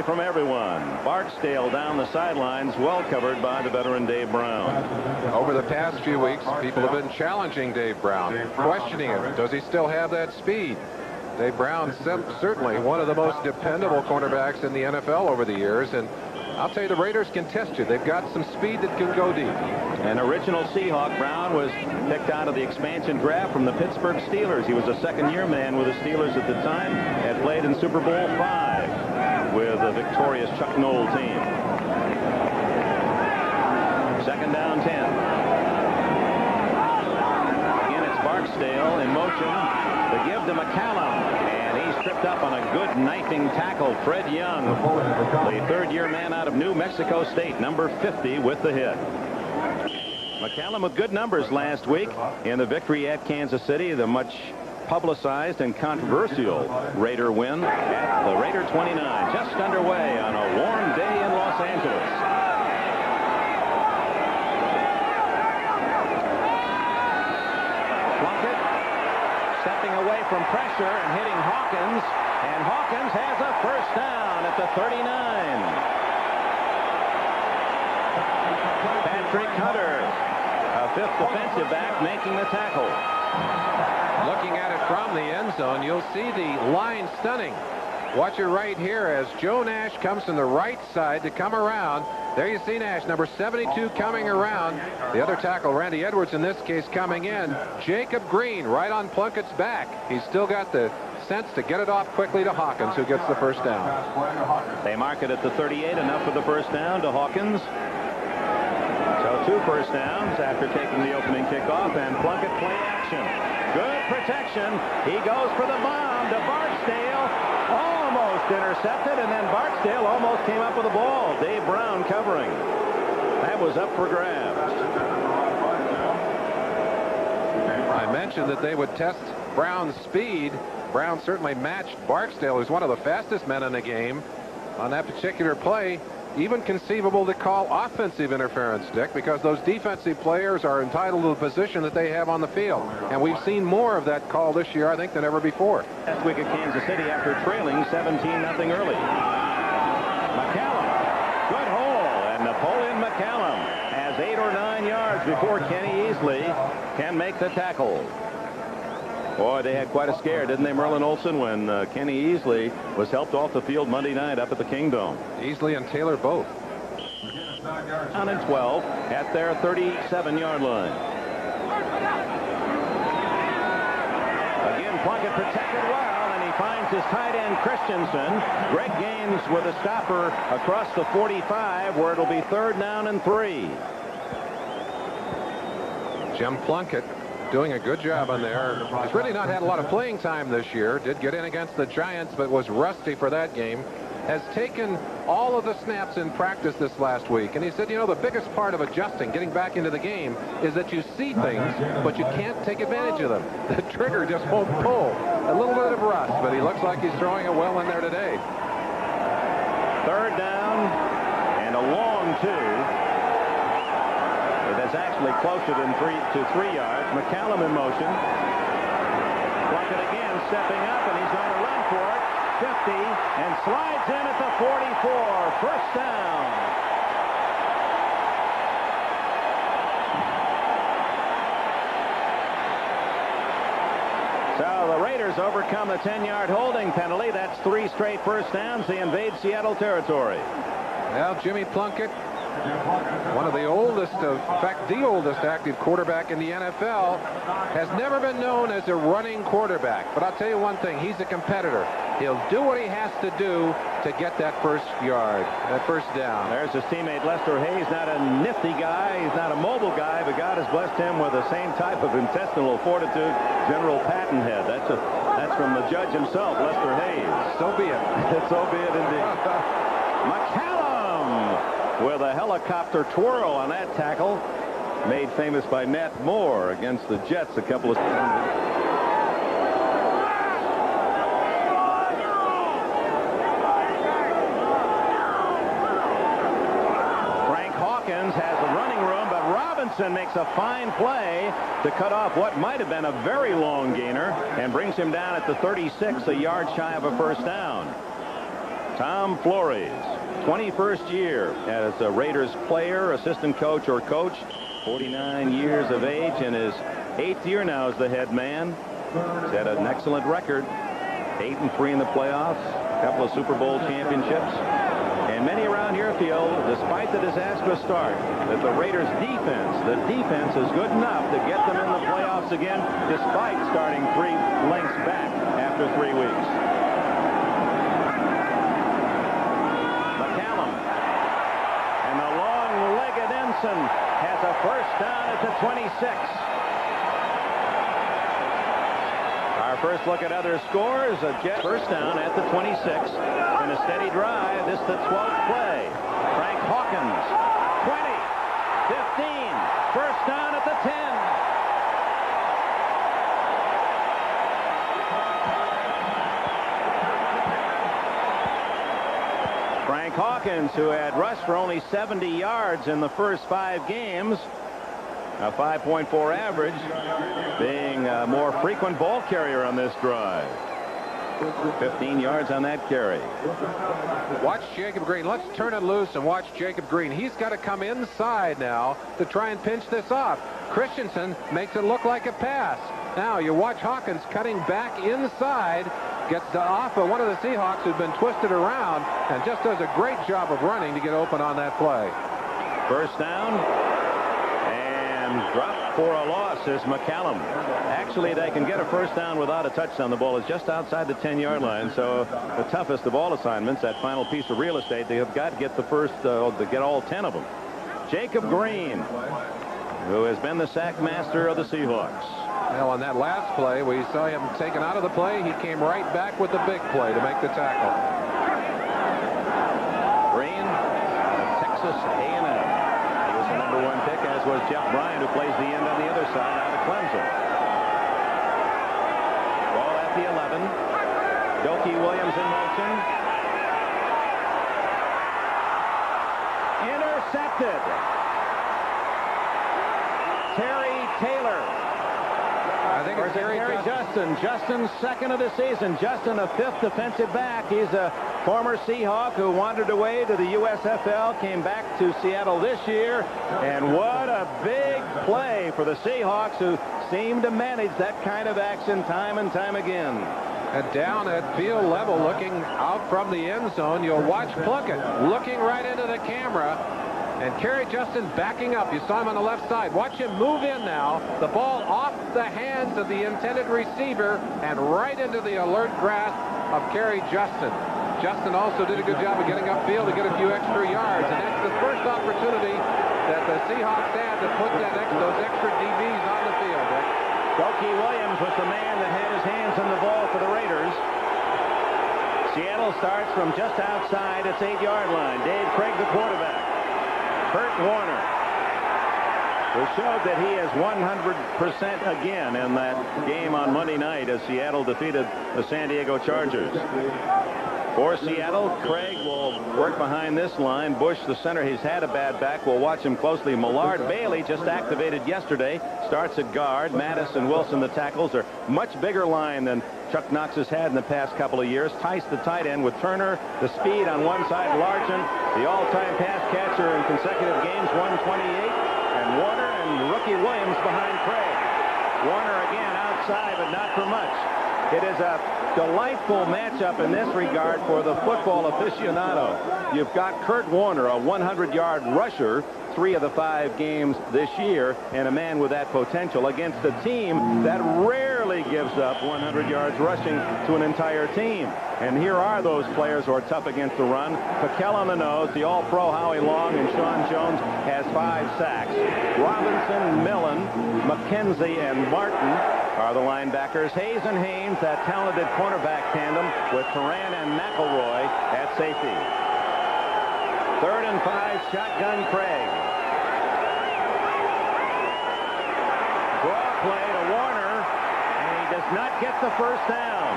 from everyone. Barksdale down the sidelines, well covered by the veteran Dave Brown. Over the past few weeks, people have been challenging Dave Brown, questioning him. Does he still have that speed? Dave Brown, certainly one of the most dependable cornerbacks in the NFL over the years, and I'll tell you, the Raiders can test you. They've got some speed that can go deep. An original Seahawk, Brown was picked out of the expansion draft from the Pittsburgh Steelers. He was a second-year man with the Steelers at the time, had played in Super Bowl V with the victorious Chuck Noll team. Second down 10. Again, it's Barksdale in motion. The give to McCallum. He's tripped up on a good knifing tackle. Fred Young, the third-year man out of New Mexico State, number 50 with the hit. McCallum with good numbers last week in the victory at Kansas City, the much publicized and controversial Raider win at the Raider 29, just underway on a warm day in Los Angeles. Plunkett stepping away from pressure and hitting Hawkins, and Hawkins has a first down at the 39. Patrick Hunter, a fifth defensive back, making the tackle. Looking at it from the end zone, you'll see the line stunning. Watch it right here as Joe Nash comes from the right side to come around. There you see Nash, number 72, coming around. The other tackle, Randy Edwards, in this case, coming in. Jacob Green right on Plunkett's back. He's still got the sense to get it off quickly to Hawkins, who gets the first down. They mark it at the 38, enough for the first down to Hawkins. So 2 first downs after taking the opening kickoff, and Plunkett play action. Good protection. He goes for the bomb to Barksdale. Almost intercepted, and then Barksdale almost came up with the ball. Dave Brown covering. That was up for grabs. I mentioned that they would test Brown's speed. Brown certainly matched Barksdale, who's one of the fastest men in the game. On that particular play, even conceivable to call offensive interference, Dick, because those defensive players are entitled to the position that they have on the field. And we've seen more of that call this year, I think, than ever before. Last week at Kansas City after trailing 17-0 early. McCallum, good hole, and Napoleon McCallum has 8 or 9 yards before Kenny Easley can make the tackle. Boy, they had quite a scare, didn't they, Merlin Olsen, when Kenny Easley was helped off the field Monday night up at the Kingdome. Easley and Taylor both. Down in 12 at their 37-yard line. Again, Plunkett protected well, and he finds his tight end Christensen. Greg Gaines with a stopper across the 45, where it'll be 3rd down and 3. Jim Plunkett doing a good job on there. He's really not had a lot of playing time this year. Did get in against the Giants, but was rusty for that game. Has taken all of the snaps in practice this last week. And he said, you know, the biggest part of adjusting, getting back into the game, is that you see things, but you can't take advantage of them. The trigger just won't pull. A little bit of rust, but he looks like he's throwing it well in there today. 3rd down and a long 2. That's actually closer than 3 yards. McCallum in motion. Plunkett again stepping up, and he's going to run for it. 50, and slides in at the 44. First down. So the Raiders overcome the 10-yard holding penalty. That's 3 straight first downs. They invade Seattle territory. Well, Jimmy Plunkett, one of the oldest, in fact, the oldest active quarterback in the NFL, has never been known as a running quarterback. But I'll tell you one thing, he's a competitor. He'll do what he has to do to get that first yard, that first down. There's his teammate Lester Hayes, not a nifty guy, he's not a mobile guy, but God has blessed him with the same type of intestinal fortitude General Patton had. That's from the judge himself, Lester Hayes. So be it. So be it indeed. McCallum with a helicopter twirl on that tackle, made famous by Nat Moore against the Jets a couple of seasons. Has the running room, but Robinson makes a fine play to cut off what might have been a very long gainer and brings him down at the 36, a yard shy of a first down. Tom Flores, 21st year as a Raiders player, assistant coach, or coach. 49 years of age, in his 8th year now as the head man. He's had an excellent record. 8-3 in the playoffs, a couple of Super Bowl championships. And many around here feel, despite the disastrous start, that the Raiders defense is good enough to get them in the playoffs again, despite starting 3 lengths back after 3 weeks. McCallum and the long-legged Ensign has a first down at the 26. Our first look at other scores, a Jet first down at the 26. In a steady drive, this the 12th play. Frank Hawkins, 20, 15, first down at the 10. Frank Hawkins, who had rushed for only 70 yards in the first 5 games, a 5.4 average, being a more frequent ball carrier on this drive. 15 yards on that carry. Watch Jacob Green. Let's turn it loose and watch Jacob Green. He's got to come inside now to try and pinch this off. Christensen makes it look like a pass. Now you watch Hawkins cutting back inside, gets off of one of the Seahawks who's been twisted around, and just does a great job of running to get open on that play. First down, and dropped for a loss is McCallum. Actually, they can get a first down without a touchdown. The ball is just outside the 10-yard line, so the toughest of all assignments, that final piece of real estate, they have got to get the first, to get all 10 of them. Jacob Green, who has been the sack master of the Seahawks. Well, on that last play, we saw him taken out of the play. He came right back with the big play to make the tackle. Green, Texas A&M. He was the #1 pick, as was Jeff Bryant, who plays the end on the other side out of Clemson. Ball at the 11. Doki Williams in motion. Intercepted. Terry Taylor. I think it's Terry Justin. Justin's second of the season. Justin, a 5th defensive back. He's a former Seahawk who wandered away to the USFL, came back to Seattle this year, and what a big play for the Seahawks, who seem to manage that kind of action time and time again. And down at field level, looking out from the end zone, you'll watch Plunkett looking right into the camera. And Kerry Justin backing up. You saw him on the left side. Watch him move in now. The ball off the hands of the intended receiver and right into the alert grasp of Kerry Justin. Justin also did a good job of getting upfield to get a few extra yards. And that's the first opportunity that the Seahawks had to put those extra DBs on the field. Doki Williams was the man that had his hands on the ball for the Raiders. Seattle starts from just outside its 8-yard line. Dave Craig, the quarterback. Kurt Warner, who showed that he is 100% again in that game on Monday night as Seattle defeated the San Diego Chargers. For Seattle, Craig will work behind this line. Bush, the center, he's had a bad back. We'll watch him closely. Millard Bailey, just activated yesterday, starts at guard. Mattis and Wilson, the tackles, are much bigger line than Chuck Knox has had in the past couple of years. Tice, the tight end, with Turner, the speed on one side, Largent, the all-time pass catcher in consecutive games, 128, and Warner and rookie Williams behind Craig. Warner again outside, but not for much. It is a delightful matchup in this regard for the football aficionado. You've got Kurt Warner, a 100-yard rusher, 3 of the 5 games this year, and a man with that potential against a team that rarely gives up 100 yards rushing to an entire team. And here are those players who are tough against the run. Paquel on the nose, the all-pro Howie Long, and Sean Jones has 5 sacks. Robinson, Millen, McKenzie, and Martin are the linebackers. Hayes and Haynes, that talented cornerback tandem with Turan and McElroy at safety. 3rd and 5, shotgun Craig. Draw play to Warner, and he does not get the first down.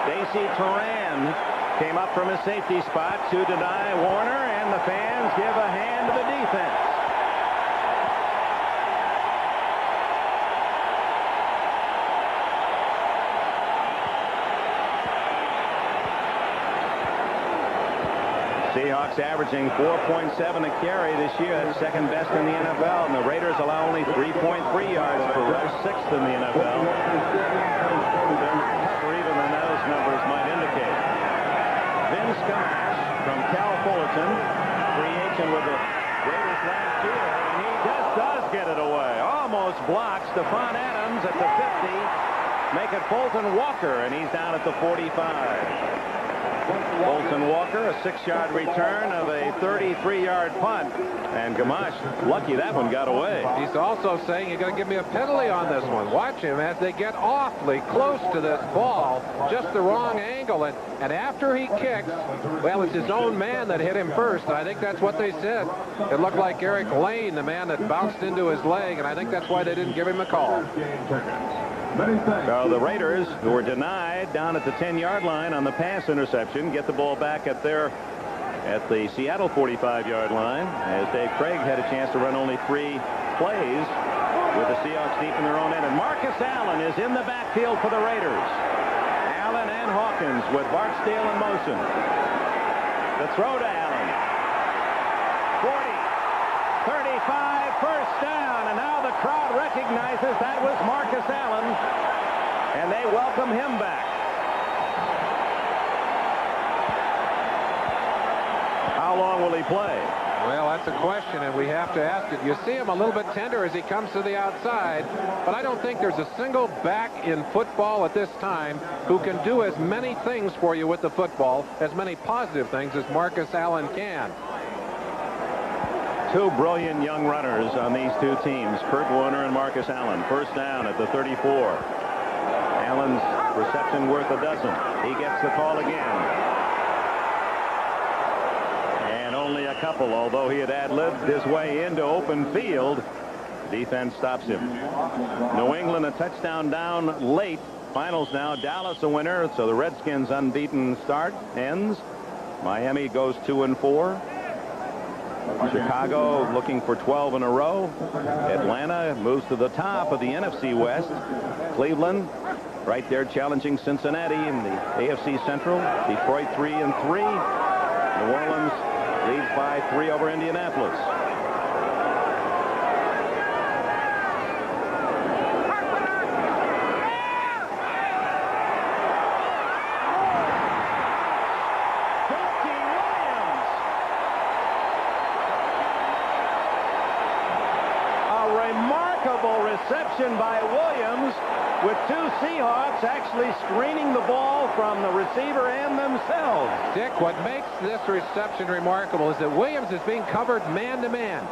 Stacy Turan came up from his safety spot to deny Warner, and the fans give a hand to the defense. Seahawks averaging 4.7 a carry this year. That's second best in the NFL. And the Raiders allow only 3.3 yards per rush, sixth in the NFL. They're tougher even than those numbers might indicate. Vince Gamache from Cal Fullerton, free agent with the Raiders last year, and he just does get it away. Almost blocks Stephon Adams at the 50. Make it Fulton Walker, and he's down at the 45. Fulton Walker, a 6-yard return of a 33-yard punt, and Gamache lucky that one got away. He's also saying you're going to give me a penalty on this one. Watch him as they get awfully close to this ball, just the wrong angle, and after he kicks, well, it's his own man that hit him first, and I think that's what they said. It looked like Eric Lane, the man that bounced into his leg, and I think that's why they didn't give him a call. So the Raiders, who were denied down at the 10-yard line on the pass interception, get the ball back at the Seattle 45-yard line, as Dave Craig had a chance to run only 3 plays with the Seahawks deep in their own end. And Marcus Allen is in the backfield for the Raiders. Allen and Hawkins with Barksdale in motion. The throw to Allen. 40, 35, first down, and now the crowd recognizes that was Marcus Allen, and they welcome him back. How long will he play? Well, that's a question, and we have to ask it. You see him a little bit tender as he comes to the outside, but I don't think there's a single back in football at this time who can do as many things for you with the football, as many positive things as Marcus Allen can. 2 brilliant young runners on these 2 teams, Kurt Warner and Marcus Allen. First down at the 34. Allen's reception worth a dozen. He gets the call again. And only a couple, although he had ad-libbed his way into open field. Defense stops him. New England a touchdown down late. Finals now. Dallas a winner, so the Redskins' unbeaten start ends. Miami goes 2-4. Chicago looking for 12 in a row. Atlanta moves to the top of the NFC West. Cleveland right there challenging Cincinnati in the AFC Central. Detroit 3-3. New Orleans leads by 3 over Indianapolis. Reception by Williams, with 2 Seahawks actually screening the ball from the receiver and themselves. Dick, what makes this reception remarkable is that Williams is being covered man-to-man.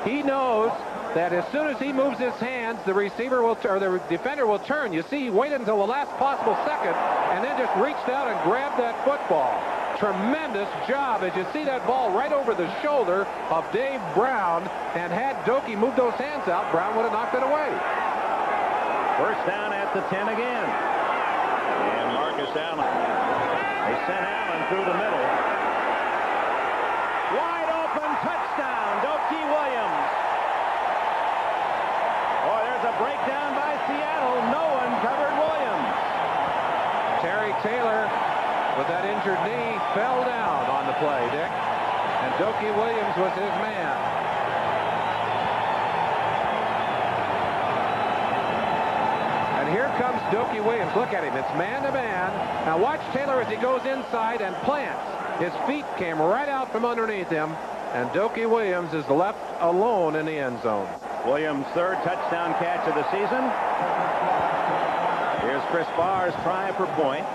He knows that as soon as he moves his hands, the receiver will, or the defender will turn. You see, he waited until the last possible second and then just reached out and grabbed that football. Tremendous job as you see that ball right over the shoulder of Dave Brown, and had Doki moved those hands out, Brown would have knocked it away. First down at the 10 again. And Marcus Allen. They sent Allen through the middle. Wide open touchdown, Doki Williams. Oh, there's a breakdown by Seattle. No one covered Williams. Terry Taylor, with that injured knee, fell down on the play, Dick. And Doki Williams was his man. And here comes Doki Williams. Look at him. It's man-to-man. Now watch Taylor as he goes inside and plants. His feet came right out from underneath him. And Doki Williams is left alone in the end zone. Williams' 3rd touchdown catch of the season. Here's Chris Barr's try for point.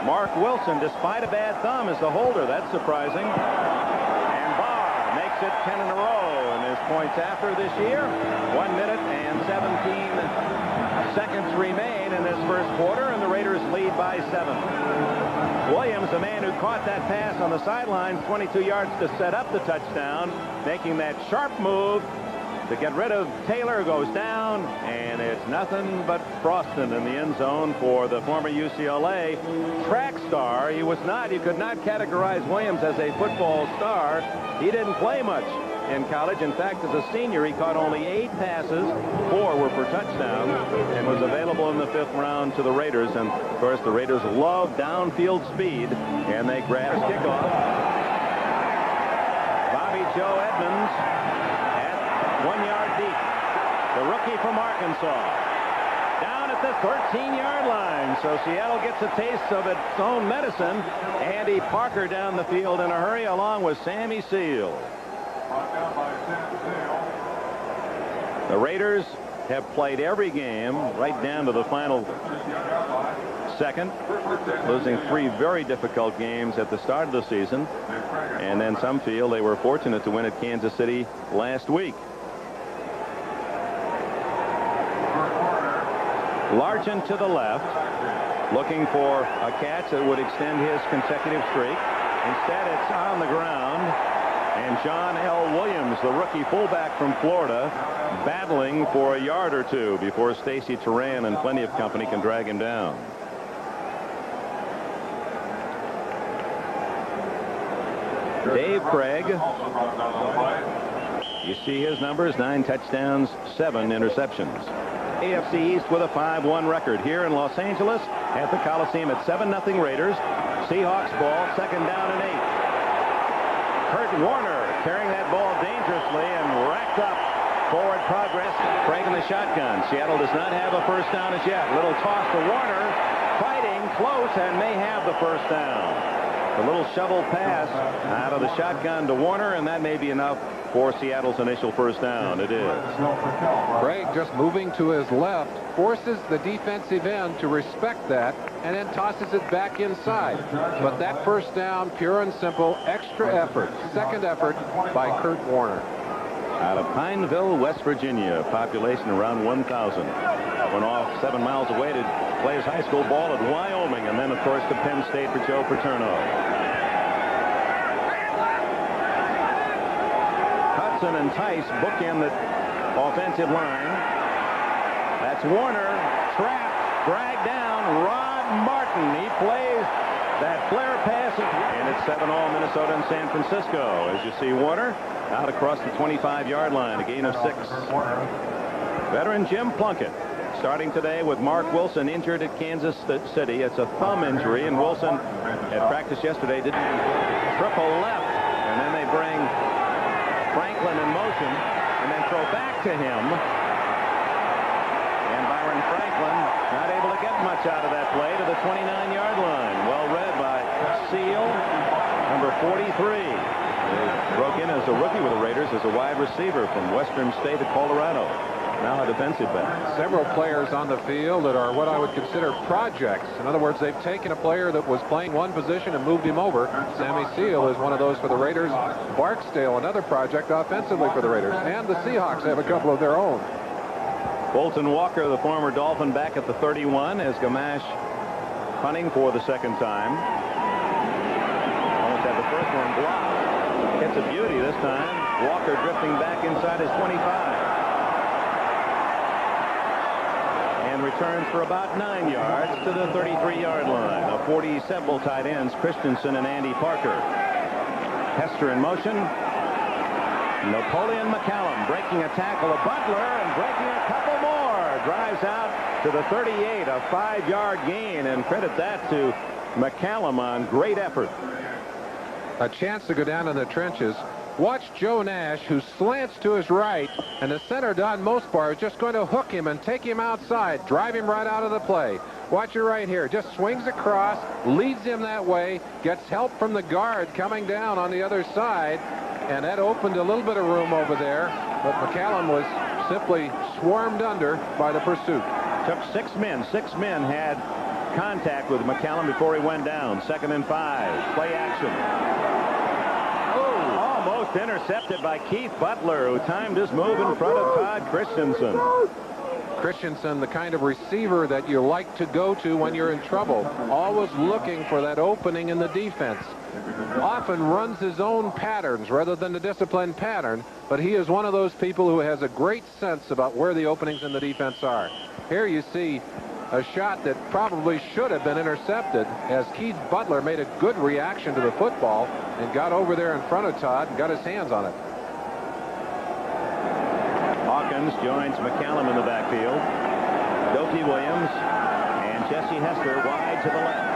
Mark Wilson, despite a bad thumb, is the holder. That's surprising. And Barr makes it 10 in a row. And his points after this year. 1 minute and 17 seconds remain in this first quarter, and the Raiders lead by 7. Williams, the man who caught that pass on the sidelines, 22 yards to set up the touchdown, making that sharp move to get rid of Taylor, goes down, and it's nothing but Froston in the end zone for the former UCLA track star. He was not, you could not categorize Williams as a football star. He didn't play much in college. In fact, as a senior, he caught only 8 passes. 4 were for touchdowns, and was available in the 5th round to the Raiders. And of course, the Raiders love downfield speed, and they grab kickoff. Joe Edmonds at 1 yard deep. The rookie from Arkansas. Down at the 13-yard line. So Seattle gets a taste of its own medicine. Andy Parker down the field in a hurry along with Sammy Seal. The Raiders have played every game right down to the final second, losing 3 very difficult games at the start of the season, and then some feel they were fortunate to win at Kansas City last week. Largent to the left, looking for a catch that would extend his consecutive streak. Instead, it's on the ground, and John L. Williams, the rookie fullback from Florida, battling for a yard or two before Stacy Turan and plenty of company can drag him down. Dave Craig, you see his numbers: 9 touchdowns, 7 interceptions. AFC East with a 5-1 record here in Los Angeles at the Coliseum at 7-0 Raiders. Seahawks ball, 2nd down and 8. Kurt Warner carrying that ball dangerously and racked up forward progress. Craig in the shotgun. Seattle does not have a first down as yet. Little toss to Warner, fighting close, and may have the first down. A little shovel pass out of the shotgun to Warner, and that may be enough for Seattle's initial first down. It is. Craig just moving to his left forces the defensive end to respect that and then tosses it back inside. But that first down, pure and simple, extra effort, second effort by Kurt Warner. Out of Pineville, West Virginia, population around 1,000. Went off 7 miles away to play his high school ball at Wyoming, and then, of course, to Penn State for Joe Paterno. Hudson and Tice bookend the offensive line. That's Warner, trapped, dragged down. Rod Martin, he plays that flare pass, and it's 7-all Minnesota and San Francisco. As you see, Warner out across the 25-yard line, a gain of 6. Veteran Jim Plunkett starting today with Mark Wilson injured at Kansas City. It's a thumb injury, and Wilson at practice yesterday did triple left, and then they bring Franklin in motion and then throw back to him. And Byron Franklin not able to get much out of that play to the 29-yard line. Well read by Seal, number 43. He broke in as a rookie with the Raiders as a wide receiver from Western State of Colorado. Now a defensive back. Several players on the field that are what I would consider projects. In other words, they've taken a player that was playing one position and moved him over. Sammy Seal is one of those for the Raiders. Barksdale, another project offensively for the Raiders. And the Seahawks have a couple of their own. Bolton Walker, the former Dolphin, back at the 31 as Gamache punting for the second time. Almost had the first one blocked. It's a beauty this time. Walker drifting back inside his 25. And returns for about 9 yards to the 33-yard line. A 40 Semple tight ends, Christensen and Andy Parker. Hester in motion. Napoleon McCallum breaking a tackle of Butler and breaking a couple more. Drives out to the 38, a 5-yard gain, and credit that to McCallum on great effort. A chance to go down in the trenches. Watch Joe Nash, who slants to his right, and the center, Don Mosbar, is just going to hook him and take him outside, drive him right out of the play. Watch it right here. Just swings across, leads him that way, gets help from the guard coming down on the other side, and that opened a little bit of room over there, but McCallum was simply swarmed under by the pursuit. Took 6 men. 6 men had contact with McCallum before he went down. 2nd and 5. Play action. Almost intercepted by Keith Butler, who timed his move in front of Todd Christensen. Christensen, the kind of receiver that you like to go to when you're in trouble, always looking for that opening in the defense. Often runs his own patterns rather than the disciplined pattern, but he is one of those people who has a great sense about where the openings in the defense are. Here you see a shot that probably should have been intercepted, as Keith Butler made a good reaction to the football and got over there in front of Todd and got his hands on it. Hawkins joins McCallum in the backfield. Dopey Williams and Jesse Hester wide to the left.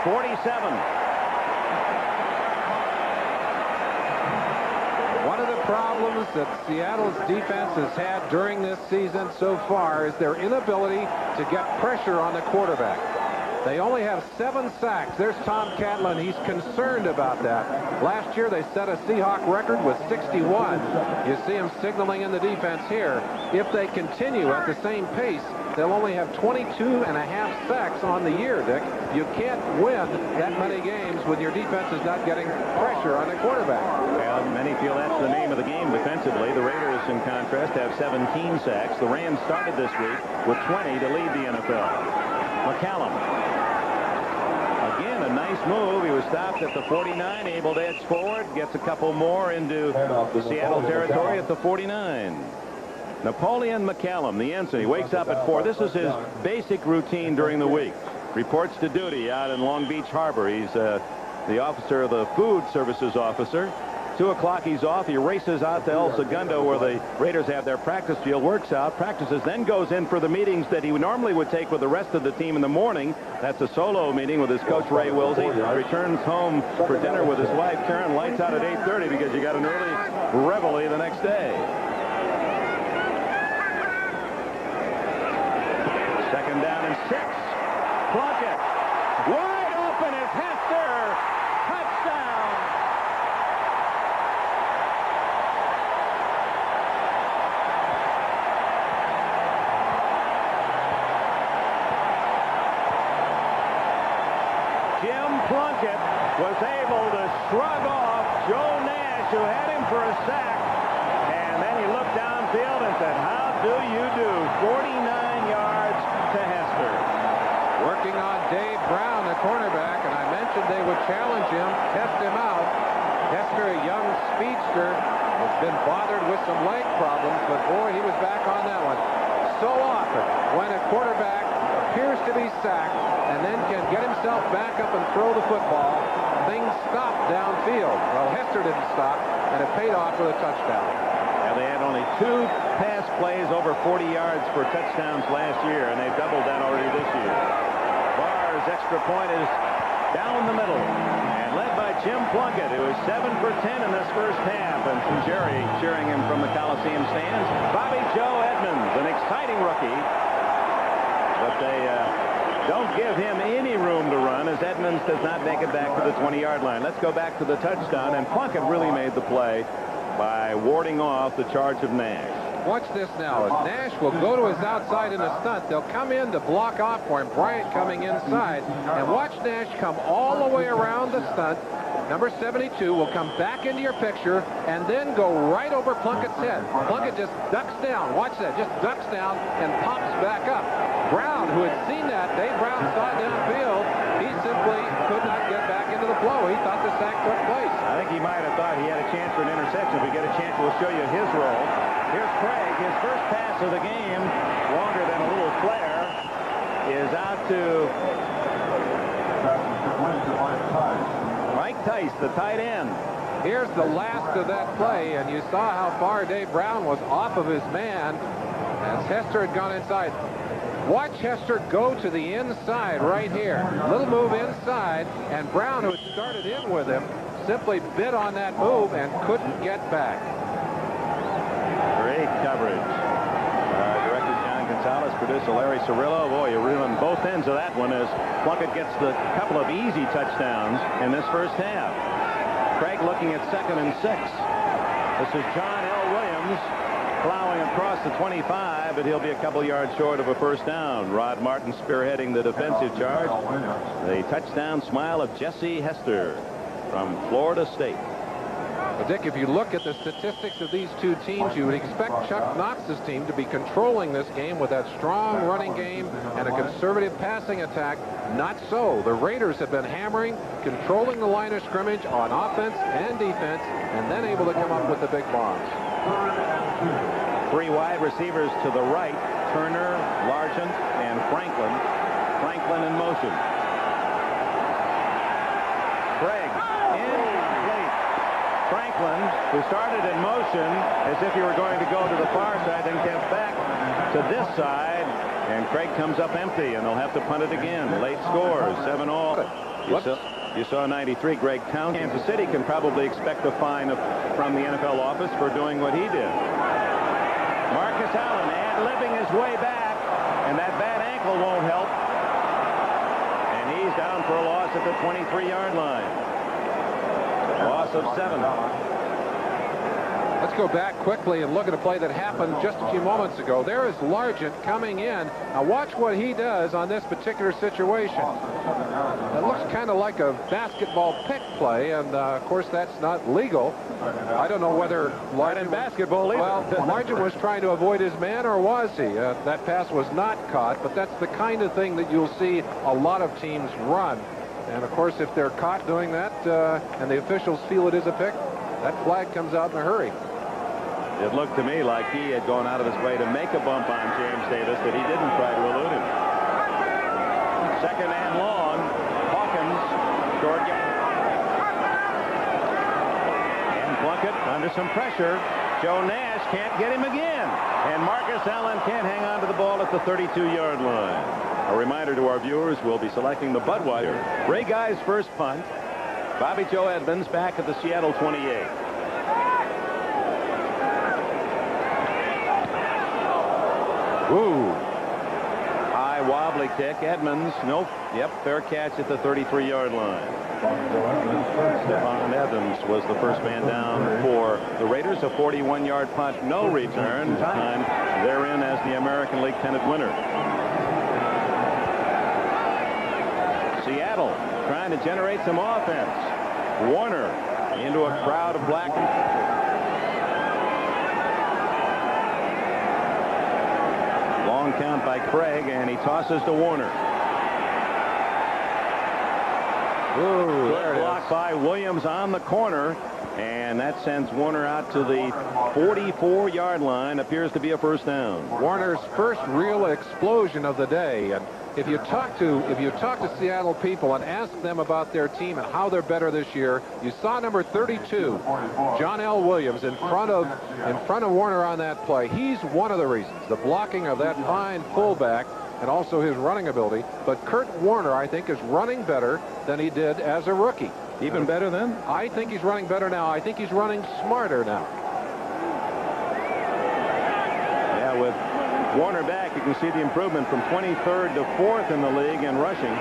47. One of the problems that Seattle's defense has had during this season so far is their inability to get pressure on the quarterback. They only have 7 sacks. There's Tom Catlin. He's concerned about that. Last year they set a Seahawk record with 61. You see him signaling in the defense here. If they continue at the same pace, they'll only have 22.5 sacks on the year, Dick. You can't win that many games when your defense is not getting pressure on the quarterback. Well, many feel that's the name of the game defensively. The Raiders, in contrast, have 17 sacks. The Rams started this week with 20 to lead the NFL. McCallum. Again, a nice move. He was stopped at the 49, able to edge forward, gets a couple more into the Seattle territory at the 49. Napoleon McCallum, the ensign. He wakes up at 4. This is his basic routine during the week. Reports to duty out in Long Beach Harbor. He's the officer, the food services officer. 2 o'clock he's off. He races out to El Segundo where the Raiders have their practice field, works out, practices, then goes in for the meetings that he normally would take with the rest of the team in the morning. That's a solo meeting with his coach, Ray Wilsey. Returns home for dinner with his wife, Karen. Lights out at 8:30 because you got an early reveille the next day. Second down and 6. Plunkett. Wide open is Hester. Touchdown. Jim Plunkett was able to shrug off Joe Nash, who had him for a sack. And then he looked downfield and said, how do you do? 49 yards to Hester. Working on Dave Brown, the cornerback, and I mentioned they would challenge him, test him out. Hester, a young speedster, has been bothered with some leg problems, but boy, he was back on that one. So often, when a quarterback appears to be sacked and then can get himself back up and throw the football, things stop downfield. Well, Hester didn't stop, and it paid off with a touchdown. And they had only 2 pass plays over 40 yards for touchdowns last year, and they've doubled that already this year. Barr's extra point is down the middle and led by Jim Plunkett, who is 7 for 10 in this first half, and some Jerry cheering him from the Coliseum stands. Bobby Joe Edmonds, an exciting rookie, but they don't give him any room to run as Edmonds does not make it back to the 20-yard line. Let's go back to the touchdown, and Plunkett really made the play by warding off the charge of Nash. Watch this now. As Nash will go to his outside in a stunt, they'll come in to block off for him. Bryant coming inside. And watch Nash come all the way around the stunt. Number 72 will come back into your picture and then go right over Plunkett's head. Plunkett just ducks down. Watch that. Just ducks down and pops back up. Brown, who had seen that, Dave Brown saw it downfield. He simply could not get back into the flow. He thought the sack took place. I think he might have thought he had a chance for an interception. If we get a chance, we'll show you his role. Here's Craig. His first pass of the game, longer than a little flare, is out to Mike Tice, the tight end. Here's the last of that play, and you saw how far Dave Brown was off of his man as Hester had gone inside. Watch Hester go to the inside right here. Little move inside, and Brown, who had started in with him, simply bit on that move and couldn't get back. Great coverage. Director John Gonzalez, producer Larry Cirillo. Boy, you're reeling both ends of that one as Plunkett gets the couple of easy touchdowns in this first half. Craig looking at 2nd and 6. This is John L. Williams plowing across the 25, but he'll be a couple yards short of a first down. Rod Martin spearheading the defensive charge. The touchdown smile of Jesse Hester from Florida State. Well, Dick, if you look at the statistics of these two teams, you would expect Chuck Knox's team to be controlling this game with that strong running game and a conservative passing attack. Not so. The Raiders have been hammering, controlling the line of scrimmage on offense and defense, and then able to come up with the big bombs. 3 wide receivers to the right, Turner, Largent, and Franklin. Franklin in motion. Craig, incomplete. Franklin, who started in motion as if he were going to go to the far side, then kept back to this side, and Craig comes up empty, and they'll have to punt it again. Late scores, 7-all. You saw 93 Greg Townsend. Kansas City can probably expect a fine from the NFL office for doing what he did. Marcus Allen ad-libbing his way back, and that bad ankle won't help. And he's down for a loss at the 23-yard line. Loss of 7. Let's go back quickly and look at a play that happened just a few moments ago. There is Largent coming in. Now watch what he does on this particular situation. It looks kind of like a basketball pick play, and of course that's not legal. I don't know whether Largent, in basketball either. Well, Largent was trying to avoid his man, or was he? That pass was not caught, but that's the kind of thing that you'll see a lot of teams run. And of course, if they're caught doing that and the officials feel it is a pick, that flag comes out in a hurry. It looked to me like he had gone out of his way to make a bump on James Davis that he didn't try to elude him. Second and long. Hawkins. Short game. And Plunkett under some pressure. Joe Nash can't get him again. And Marcus Allen can't hang on to the ball at the 32-yard line. A reminder to our viewers, we'll be selecting the Budweiser. Ray Guy's first punt. Bobby Joe Edmonds back at the Seattle 28. Woo. High wobbly kick. Edmonds. Nope. Yep. Fair catch at the 33-yard line. Stephon Evans was the first man down for the Raiders. A 41-yard punt. No return. Time they're in as the American League pennant winner. Seattle trying to generate some offense. Warner into a crowd of black. Long count by Craig, and he tosses to Warner. Ooh, good block by Williams on the corner, and that sends Warner out to the 44-yard line. Appears to be a first down. Warner's first real explosion of the day. And if you talk to Seattle people and ask them about their team and how they're better this year, you saw number 32, John L. Williams, in front of Warner on that play. He's one of the reasons. The blocking of that fine fullback and also his running ability. But Kurt Warner, I think, is running better than he did as a rookie. Even better then? I think he's running better now. I think he's running smarter now. Yeah, with Warner back, you can see the improvement from 23rd to 4th in the league in rushing.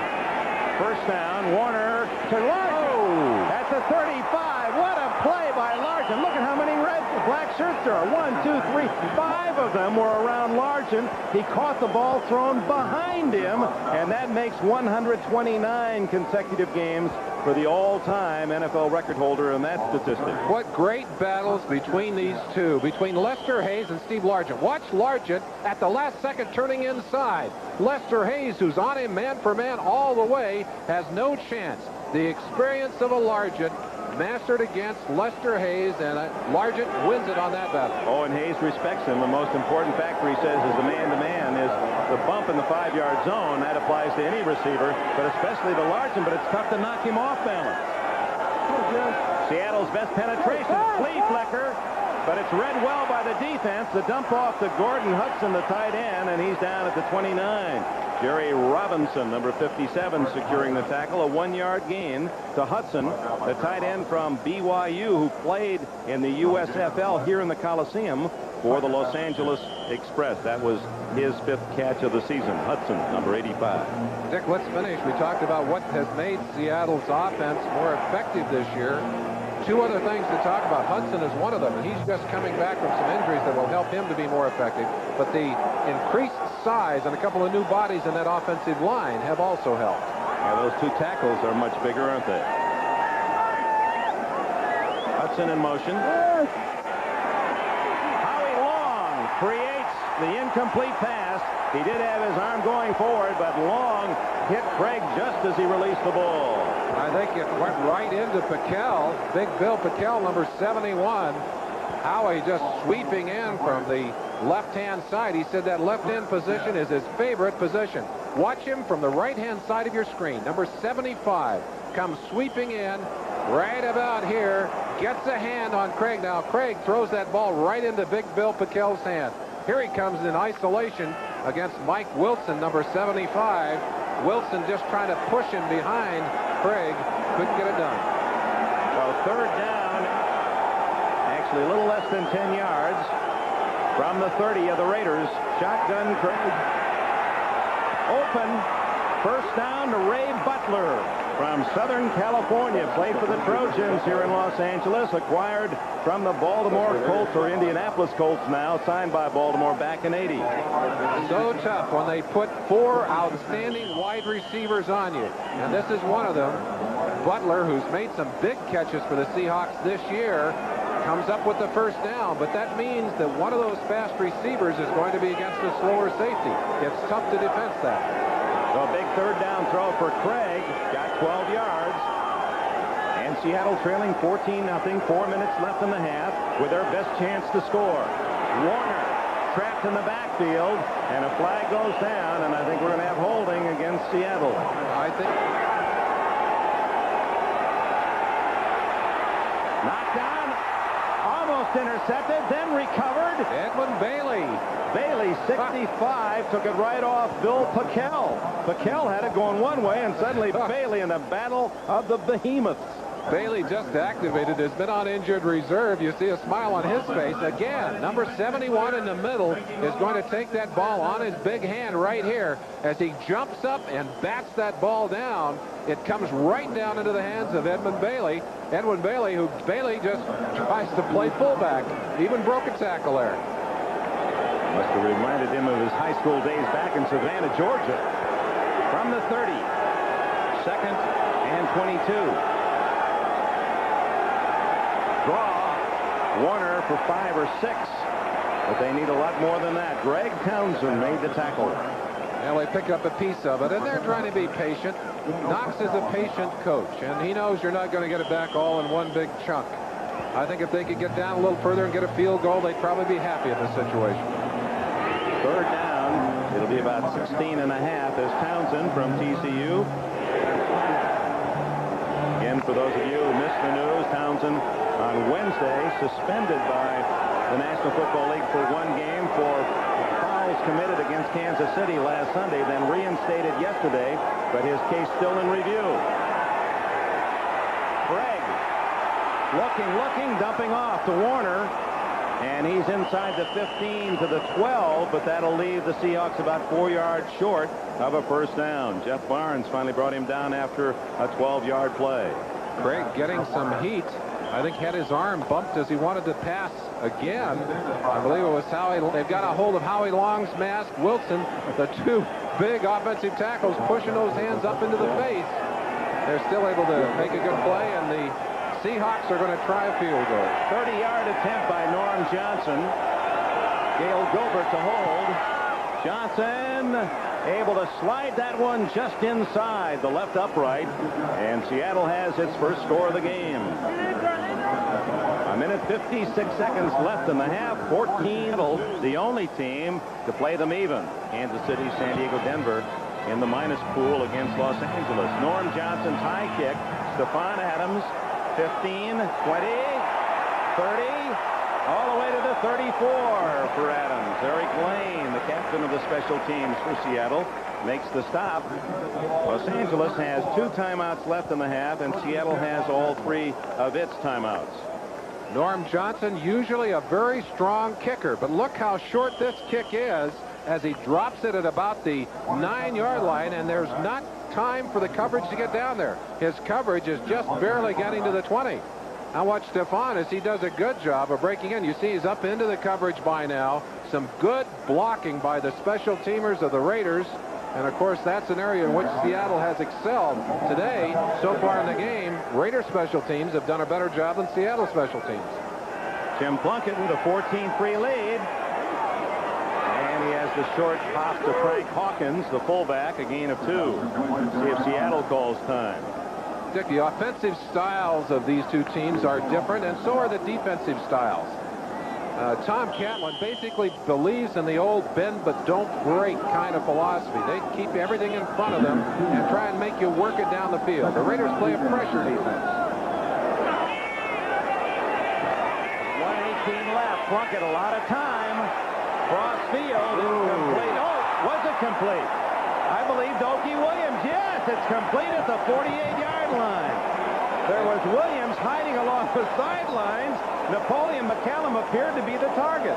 First down, Warner to Largent. Oh, that's a 35. What a play by Largent. Look at how many red black shirts there are. 1, 2, 3, 5 of them were around Largent. He caught the ball thrown behind him, and that makes 129 consecutive games for the all-time NFL record holder in that statistic. What great battles between these two, between Lester Hayes and Steve Largent. Watch Largent at the last second turning inside. Lester Hayes, who's on him man for man all the way, has no chance. The experience of a Largent mastered against Lester Hayes, and Largent wins it on that battle. Oh, and Hayes respects him. The most important factor, he says, is the man-to-man, is the bump in the 5-yard zone. That applies to any receiver, but especially to Largent, but it's tough to knock him off balance. Seattle's best penetration, flea flicker, but it's read well by the defense. The dump off to Gordon Hudson, the tight end, and he's down at the 29. Jerry Robinson, number 57, securing the tackle. A 1-yard gain to Hudson, the tight end from BYU, who played in the USFL here in the Coliseum for the Los Angeles Express. That was his 5th catch of the season. Hudson, number 85. Dick, let's finish. We talked about what has made Seattle's offense more effective this year. Two other things to talk about. Hudson is one of them, and he's just coming back from some injuries that will help him to be more effective. But the increased size and a couple of new bodies in that offensive line have also helped. Yeah, those two tackles are much bigger, aren't they? Hudson in motion. Howie Long creates the incomplete pass. He did have his arm going forward, but Long hit Craig just as he released the ball. I think it went right into Piquel. Big Bill Piquel, number 71. Howie just sweeping in from the left-hand side. He said that left-hand position is his favorite position. Watch him from the right-hand side of your screen. Number 75 comes sweeping in right about here. Gets a hand on Craig. Now, Craig throws that ball right into Big Bill Piquel's hand. Here he comes in isolation against Mike Wilson, number 75. Wilson just trying to push him behind Craig couldn't get it done. So third down, actually a little less than 10 yards from the 30 of the Raiders. Shotgun Craig. Open. First down to Ray Butler from Southern California. Played for the Trojans here in Los Angeles. Acquired from the Baltimore Colts, or Indianapolis Colts now. Signed by Baltimore back in '80. So tough when they put 4 outstanding wide receivers on you. And this is one of them. Butler, who's made some big catches for the Seahawks this year, comes up with the first down. But that means that one of those fast receivers is going to be against a slower safety. It's tough to defend that. So a big third down throw for Craig. Got 12 yards. And Seattle trailing 14-0. 4 minutes left in the half with their best chance to score. Warner trapped in the backfield, and a flag goes down, and I think we're going to have holding against Seattle. I think. Knocked down, almost intercepted, then recovered. Edmund Bailey. Bailey, 65, took it right off Bill Packel. Packel had it going one way, and suddenly Bailey in the battle of the behemoths. Bailey just activated, has been on injured reserve. You see a smile on his face. Again, number 71 in the middle is going to take that ball on his big hand right here. As he jumps up and bats that ball down, it comes right down into the hands of Edmund Bailey. Edwin Bailey, who Bailey just tries to play fullback. Even broke a tackle there. Must have reminded him of his high school days back in Savannah, Georgia. From the 30, second and 22. Draw. Warner for 5 or 6. But they need a lot more than that. Greg Townsend made the tackle. Well, they pick up a piece of it, and they're trying to be patient. Knox is a patient coach, and he knows you're not going to get it back all in one big chunk. I think if they could get down a little further and get a field goal, they'd probably be happy in this situation. Third down. It'll be about 16 and a half as Townsend from TCU. Again, for those of you who missed the news, Townsend on Wednesday suspended by the National Football League for 1 game for fouls committed against Kansas City last Sunday, then reinstated yesterday, but his case still in review. Craig looking, dumping off to Warner, and he's inside the 15 to the 12, but that'll leave the Seahawks about 4 yards short of a first down. Jeff Barnes finally brought him down after a 12-yard play. Craig getting some heat. I think had his arm bumped as he wanted to pass again. I believe it was Howie. They've got a hold of Howie Long's mask. Wilson, the 2 big offensive tackles, pushing those hands up into the face. They're still able to make a good play, and the Seahawks are going to try a field goal. 30-yard attempt by Norm Johnson. Gail Gilbert to hold. Johnson able to slide that one just inside the left upright, and Seattle has its first score of the game. A minute 56 seconds left in the half. 14, the only team to play them even. Kansas City, San Diego, Denver in the minus pool against Los Angeles. Norm Johnson's high kick. Stephon Adams, 15, 20, 30, all the way to the 34 for Adams. Eric Lane, the captain of the special teams for Seattle, makes the stop. Los Angeles has 2 timeouts left in the half, and Seattle has all 3 of its timeouts. Norm Johnson, usually a very strong kicker, but look how short this kick is as he drops it at about the 9-yard line, and there's not time for the coverage to get down there. His coverage is just barely getting to the 20. Now watch Stephon as he does a good job of breaking in. You see he's up into the coverage by now. Some good blocking by the special teamers of the Raiders. And of course that's an area in which Seattle has excelled today. So far in the game, Raider special teams have done a better job than Seattle special teams. Jim Plunkett with a 14-3 lead. And he has the short pass to Frank Hawkins, the fullback, a gain of 2. See if Seattle calls time. Dick, the offensive styles of these 2 teams are different, and so are the defensive styles. Tom Catlin basically believes in the old bend but don't break kind of philosophy. They keep everything in front of them and try and make you work it down the field. The Raiders play a pressure defense. 1:18 left. Plunkett a lot of time. Cross field. Incomplete. Oh, was it complete? I believe Okie Williams. Yes, it's complete at the 48-yard line. There was Williams hiding along the sidelines. Napoleon McCallum appeared to be the target.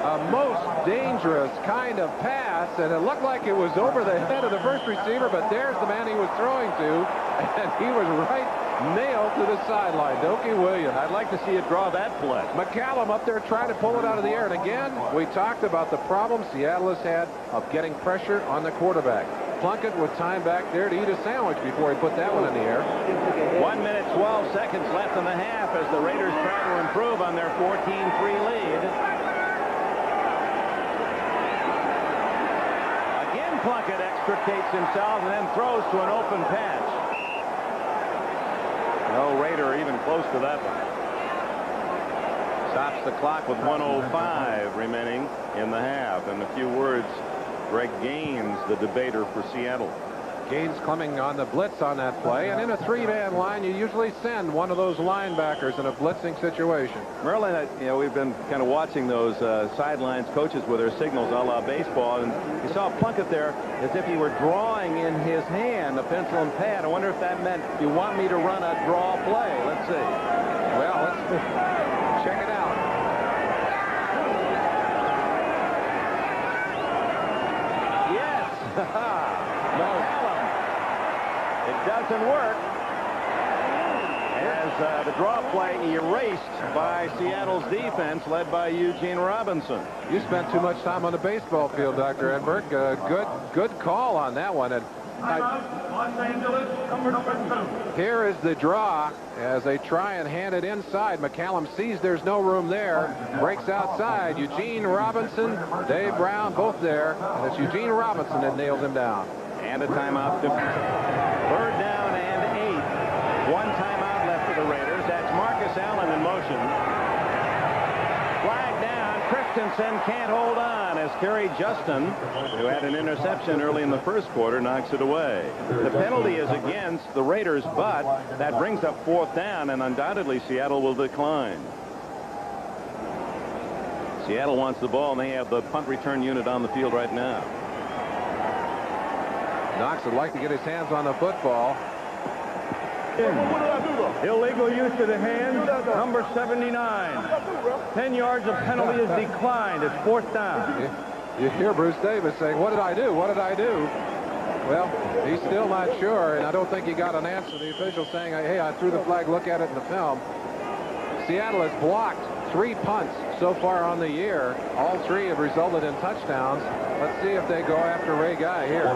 A most dangerous kind of pass, and it looked like it was over the head of the first receiver, but there's the man he was throwing to, and he was right nailed to the sideline. Okie Williams. I'd like to see it draw that play. McCallum up there trying to pull it out of the air, and again, we talked about the problem Seattle has had of getting pressure on the quarterback. Plunkett with time back there to eat a sandwich before he put that one in the air. 1 minute, 12 seconds left in the half as the Raiders try to improve on their 14-3 lead. Again, Plunkett extricates himself and then throws to an open patch. No Raider even close to that one. Stops the clock with 1:05 remaining in the half. In a few words, Greg Gaines, the debater for Seattle. Gaines coming on the blitz on that play, and in a three-man line, you usually send one of those linebackers in a blitzing situation. Merlin, you know, we've been kind of watching those sidelines coaches with their signals a la baseball, and you saw Plunkett there as if he were drawing in his hand a pencil and pad. I wonder if that meant, you want me to run a draw play. Let's see. Well, let's check it out. McCallum. It doesn't work as the draw play erased by Seattle's defense led by Eugene Robinson. You spent too much time on the baseball field, Dr. Edberg. Good call on that one. And here is the draw as they try and hand it inside. McCallum sees there's no room there, breaks outside. Eugene Robinson, Dave Brown, both there, and it's Eugene Robinson that nails him down. And a timeout. Third down and 8. One timeout left for the Raiders. That's Marcus Allen in motion. Flag down. Christensen can't hold on as Kerry Justin, who had an interception early in the first quarter, knocks it away. The penalty is against the Raiders, but that brings up fourth down, and undoubtedly Seattle will decline. Seattle wants the ball, and they have the punt return unit on the field right now. Knox would like to get his hands on the football. Illegal use of the hand, number 79. 10 yards of penalty is declined. It's fourth down. You hear Bruce Davis saying, what did I do? What did I do? Well, he's still not sure, and I don't think he got an answer. The official saying, hey, I threw the flag, look at it in the film. Seattle has blocked 3 punts so far on the year. All 3 have resulted in touchdowns. Let's see if they go after Ray Guy here.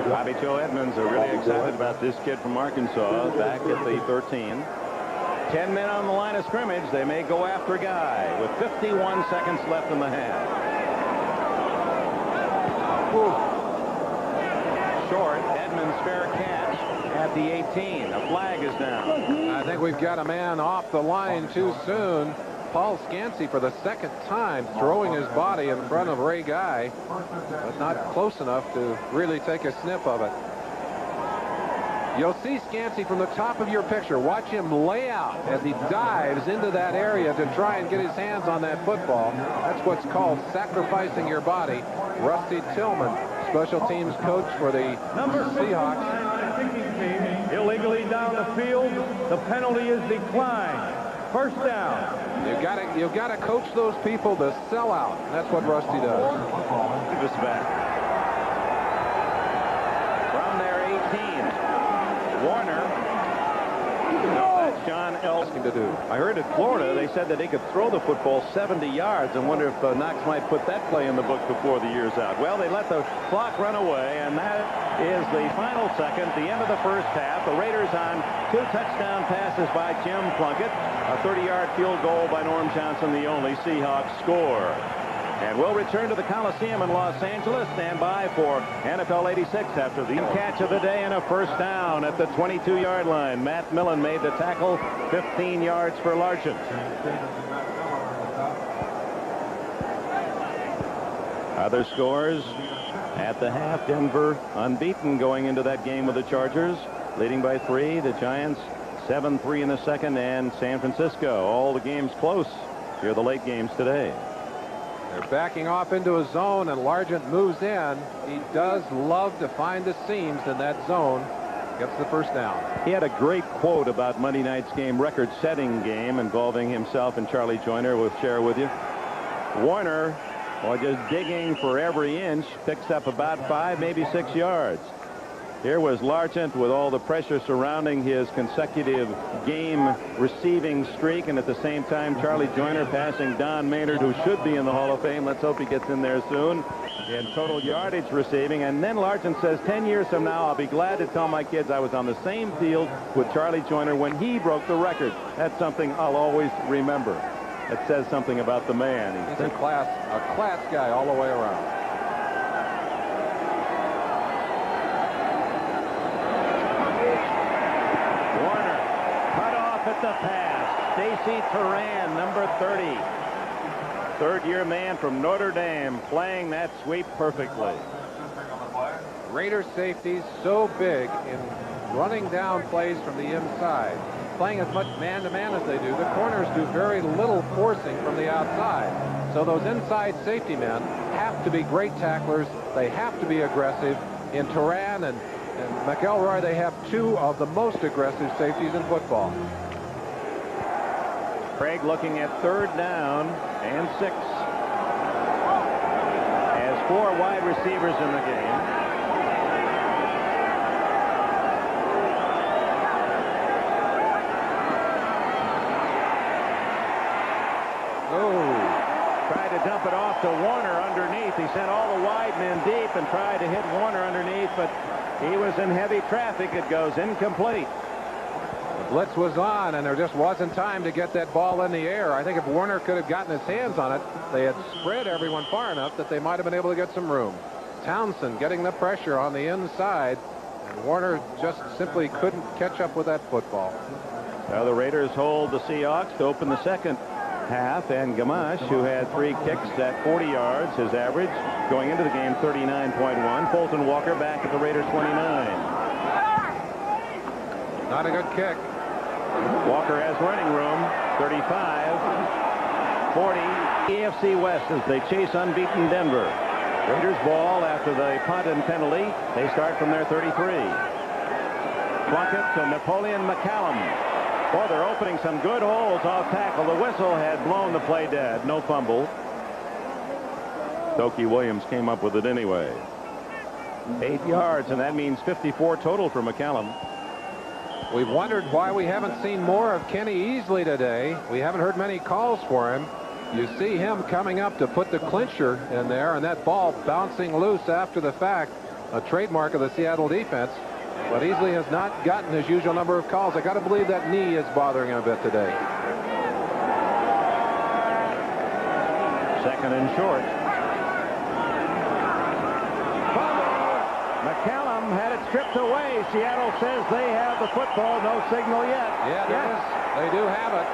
Bobby Joe Edmonds are really excited about this kid from Arkansas back at the 13. 10 men on the line of scrimmage. They may go after Guy with 51 seconds left in the half. Short. Edmonds fair catch at the 18. A flag is down. I think we've got a man off the line too soon. Paul Scansey for the second time throwing his body in front of Ray Guy, but not close enough to really take a sniff of it. You'll see Scansey from the top of your picture. Watch him lay out as he dives into that area to try and get his hands on that football. That's what's called sacrificing your body. Rusty Tillman, special teams coach for the Seahawks. Illegally down the field. The penalty is declined. First down. You've got to coach those people to sell out. That's what Rusty does. Give us back. From their 18. Warner. That's John Elston To do. I heard at Florida they said that they could throw the football 70 yards. I wonder if Knox might put that play in the book before the year's out. Well, they let the clock run away, and that is the final second, the end of the first half. The Raiders on 2 touchdown passes by Jim Plunkett. A 30-yard field goal by Norm Johnson, the only Seahawks score. And we'll return to the Coliseum in Los Angeles. Stand by for NFL 86 after the catch of the day and a first down at the 22-yard line. Matt Millen made the tackle, 15 yards for Larson. Other scores at the half. Denver unbeaten going into that game with the Chargers, leading by 3. The Giants 7-3 in the second, and San Francisco. All the games close. Here are the late games today. They're backing off into a zone, and Largent moves in. He does love to find the seams in that zone. Gets the first down. He had a great quote about Monday night's game, record-setting game involving himself and Charlie Joyner. We'll share with you. Warner, while just digging for every inch, picks up about 5, maybe 6 yards. Here was Largent with all the pressure surrounding his consecutive game receiving streak, and at the same time Charlie Joyner passing Don Maynard, who should be in the Hall of Fame. Let's hope he gets in there soon. In total yardage receiving. And then Largent says 10 years from now I'll be glad to tell my kids I was on the same field with Charlie Joyner when he broke the record. That's something I'll always remember. It says something about the man. He's a class guy all the way around. At the pass, Stacy Turan, number 30, third-year man from Notre Dame, playing that sweep perfectly. Raiders safeties so big in running down plays from the inside, playing as much man-to-man as they do. The corners do very little forcing from the outside, so those inside safety men have to be great tacklers. They have to be aggressive. In Turan and McElroy, they have 2 of the most aggressive safeties in football. Craig looking at 3rd down and 6. Has 4 wide receivers in the game. Tried to dump it off to Warner underneath. He sent all the wide men deep and tried to hit Warner underneath, but he was in heavy traffic. It goes incomplete. The blitz was on, and there just wasn't time to get that ball in the air. I think if Warner could have gotten his hands on it, they had spread everyone far enough that they might have been able to get some room. Townsend getting the pressure on the inside, and Warner just simply couldn't catch up with that football. Now the Raiders hold the Seahawks to open the second half, and Gamache, who had 3 kicks at 40 yards, his average going into the game 39.1. Fulton Walker back at the Raiders 29. Not a good kick. Walker has running room. 35, 40. AFC West as they chase unbeaten Denver. Raiders ball after the punt and penalty. They start from their 33. Plunkett to Napoleon McCallum. Boy, they're opening some good holes off tackle. The whistle had blown the play dead. No fumble. Toki Williams came up with it anyway. 8 yards, and that means 54 total for McCallum. We've wondered why we haven't seen more of Kenny Easley today. We haven't heard many calls for him. You see him coming up to put the clincher in there, and that ball bouncing loose after the fact, a trademark of the Seattle defense. But Easley has not gotten his usual number of calls. I got to believe that knee is bothering him a bit today. Second and short. McCallum had it stripped away. Seattle says they have the football. No signal yet. Yeah, they do have it.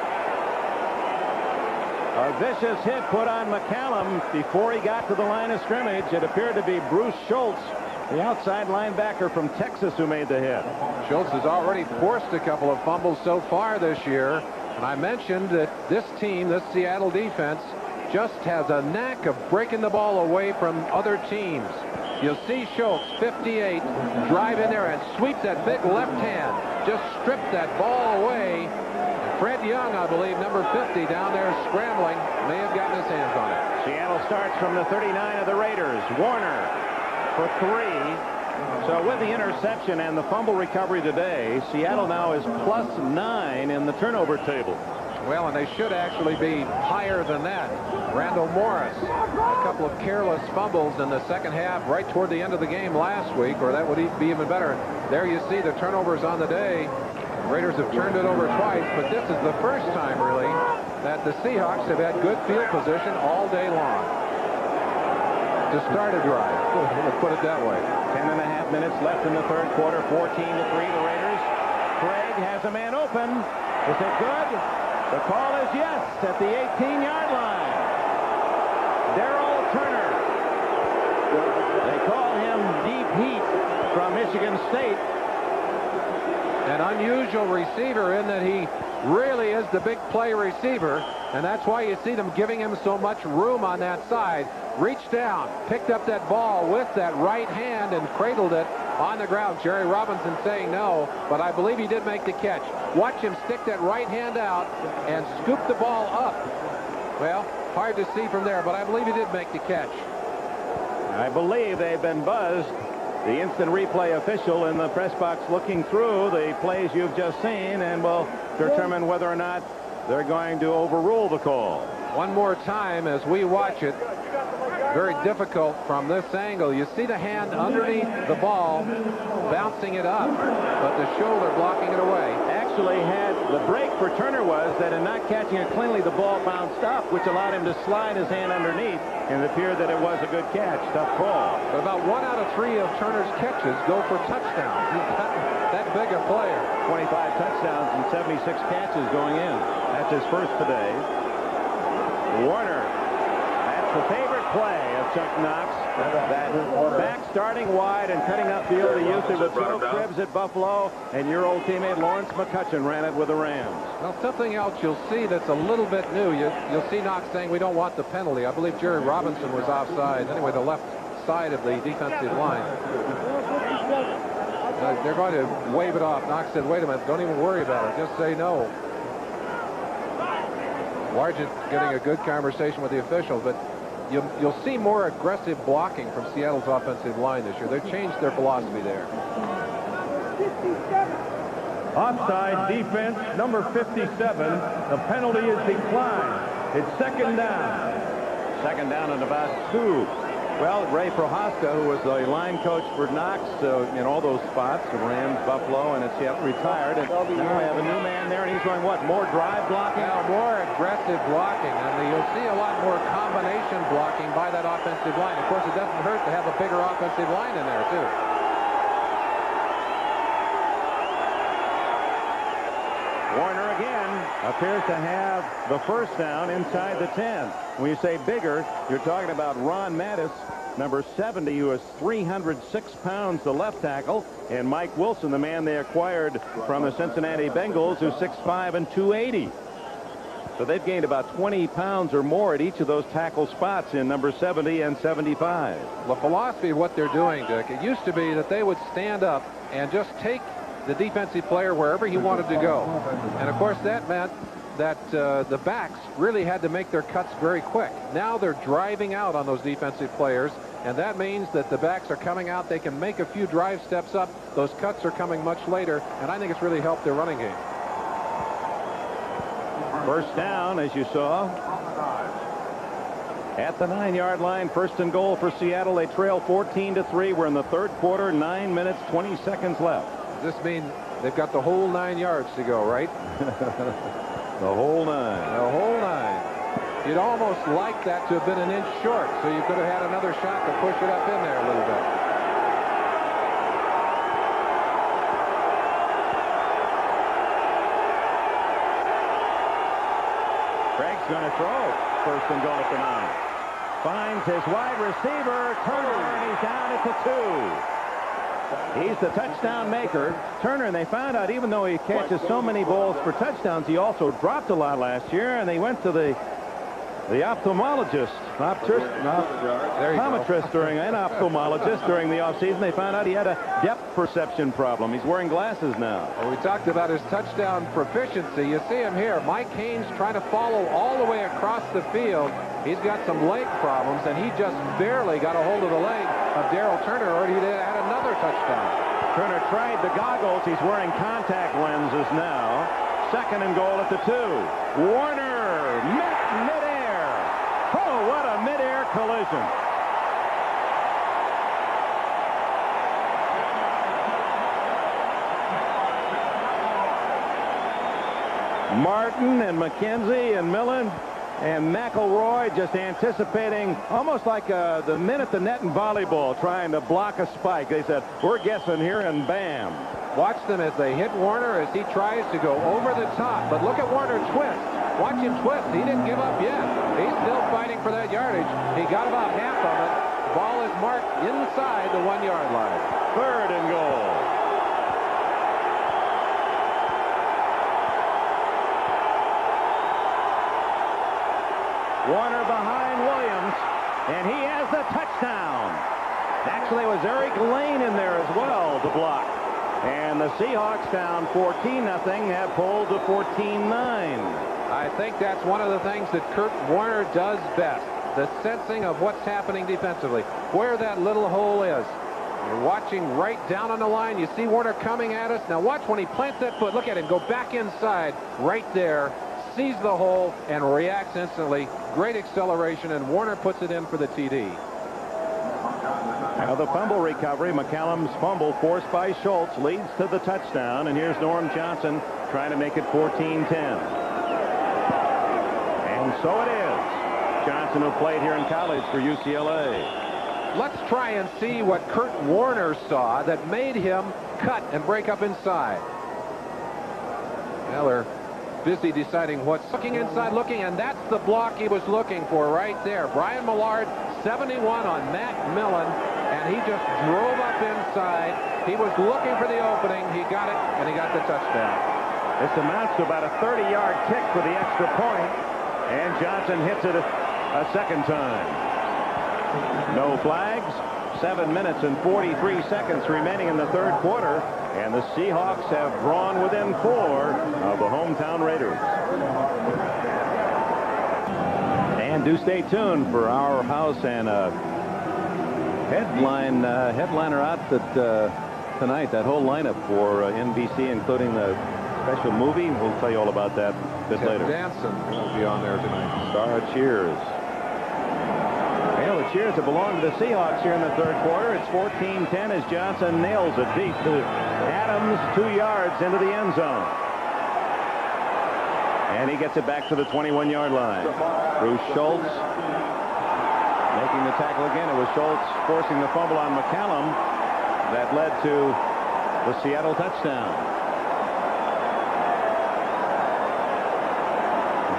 A vicious hit put on McCallum before he got to the line of scrimmage. It appeared to be Bruce Schultz, the outside linebacker from Texas, who made the hit. Schultz has already forced a couple of fumbles so far this year. And I mentioned that this team, this Seattle defense, just has a knack of breaking the ball away from other teams. You'll see Schultz, 58, drive in there and sweep that big left hand. Just strip that ball away. Fred Young, I believe, number 50, down there scrambling, may have gotten his hands on it. Seattle starts from the 39 of the Raiders. Warner for 3. So with the interception and the fumble recovery today, Seattle now is +9 in the turnover table. Well, and they should actually be higher than that. Randall Morris, a couple of careless fumbles in the second half right toward the end of the game last week, or that would be even better. There you see the turnovers on the day. The Raiders have turned it over twice, but this is the first time, really, that the Seahawks have had good field position all day long to start a drive. Let's put it that way. 10.5 minutes left in the third quarter. 14-3 the Raiders. Craig has a man open. Is it good? The call is yes at the 18-yard line. Darrell Turner. They call him Deep Heat from Michigan State. An unusual receiver in that he really is the big play receiver. And that's why you see them giving him so much room on that side. Reached down, picked up that ball with that right hand and cradled it on the ground. Jerry Robinson saying no, but I believe he did make the catch. Watch him stick that right hand out and scoop the ball up. Well, hard to see from there, but I believe he did make the catch. I believe they've been buzzed. The instant replay official in the press box looking through the plays you've just seen and will determine whether or not they're going to overrule the call. One more time as we watch it. Very difficult from this angle. You see the hand underneath the ball bouncing it up, but the shoulder blocking it away. Actually, had the break for Turner was that in not catching it cleanly, the ball bounced up, which allowed him to slide his hand underneath, and it appeared that it was a good catch. Tough call. But about 1 out of 3 of Turner's catches go for touchdowns. He's that big a player. 25 touchdowns and 76 catches going in. That's his first today. Warner. That's the favorite play of Chuck Knox. That back starting wide and cutting upfield. He used it with Joe Cribbs at Buffalo, and your old teammate Lawrence McCutcheon ran it with the Rams. Well, something else you'll see that's a little bit new. You'll see Knox saying we don't want the penalty. I believe Jerry Robinson was offside. Anyway, the left side of the defensive line. They're going to wave it off. Knox said, wait a minute, don't even worry about it. Just say no. Largent getting a good conversation with the official, but you'll see more aggressive blocking from Seattle's offensive line this year. They've changed their philosophy there. Offside defense, number 57. The penalty is declined. It's second down. Second down and about 2. Well, Ray Prohaska, who was the line coach for Knox in all those spots, the Rams, Buffalo, and it's retired. And now we have a new man there, and he's going, what, more drive blocking? Now, more aggressive blocking. And you'll see a lot more combination blocking by that offensive line. Of course, it doesn't hurt to have a bigger offensive line in there, too. Warner again appears to have the first down inside the 10. When you say bigger, you're talking about Ron Mattis, number 70, who is 306 pounds, the left tackle, and Mike Wilson, the man they acquired from the Cincinnati Bengals, who's 6'5" and 280. So they've gained about 20 pounds or more at each of those tackle spots in number 70 and 75. The philosophy of what they're doing, Dick, it used to be that they would stand up and just take the defensive player wherever he wanted to go. And of course that meant that the backs really had to make their cuts very quick. Now they're driving out on those defensive players, and that means that the backs are coming out. They can make a few drive steps up. Those cuts are coming much later, and I think it's really helped their running game. First down, as you saw, at the 9-yard line. First and goal for Seattle. They trail 14-3. We're in the third quarter, 9 minutes, 20 seconds left. Does this mean they've got the whole 9 yards to go, right? The whole 9. The whole 9. You'd almost like that to have been an inch short, so you could have had another shot to push it up in there a little bit. Craig's going to throw. First and goal at the 9. Finds his wide receiver, Turner, and he's down at the 2. He's the touchdown maker, Turner, and they found out even though he catches so many balls for touchdowns, he also dropped a lot last year, and they went to the ophthalmologist, optometrist during the offseason. They found out he had a depth perception problem. He's wearing glasses now. Well, we talked about his touchdown proficiency. You see him here. Mike Haynes trying to follow all the way across the field. He's got some leg problems, and he just barely got a hold of the leg of Darrell Turner, or he'd had another touchdown. Turner tried the goggles. He's wearing contact lenses now. Second and goal at the 2. Warner met midair. Oh, what a midair collision. Martin and McKenzie and Millen and McElroy just anticipating, almost like the men at the net in volleyball trying to block a spike. They said, we're guessing here, and bam. Watch them as they hit Warner as he tries to go over the top. But look at Warner twist. Watch him twist. He didn't give up yet. He's still fighting for that yardage. He got about half of it. Ball is marked inside the 1-yard line. Third and goal. Warner behind Williams, and he has the touchdown. Actually, it was Eric Lane in there as well to block. And the Seahawks down 14-0 have pulled to 14-9. I think that's one of the things that Kurt Warner does best. The sensing of what's happening defensively, where that little hole is. You're watching right down on the line. You see Warner coming at us. Now watch when he plants that foot. Look at him go back inside right there. Sees the hole and reacts instantly. Great acceleration, and Warner puts it in for the TD. Now the fumble recovery. McCallum's fumble forced by Schultz leads to the touchdown, and here's Norm Johnson trying to make it 14-10. And so it is. Johnson, who played here in college for UCLA. Let's try and see what Kurt Warner saw that made him cut and break up inside. Well, they're busy deciding what's looking inside, and that's the block he was looking for right there. Brian Millard, 71 on Matt Millen, and he just drove up inside. He was looking for the opening. He got it, and he got the touchdown. This amounts to about a 30-yard kick for the extra point, and Johnson hits it a second time. No flags. 7 minutes and 43 seconds remaining in the third quarter, and the Seahawks have drawn within 4 of the hometown Raiders. And do stay tuned for our house and headliner outfit tonight. That whole lineup for NBC, including the special movie. We'll tell you all about that a bit later. Danson will be on there tonight. Star cheers. The cheers that belong to the Seahawks here in the third quarter. It's 14-10 as Johnson nails it deep to Adams, 2 yards into the end zone. And he gets it back to the 21-yard line. Bruce Schultz making the tackle again. It was Schultz forcing the fumble on McCallum that led to the Seattle touchdown.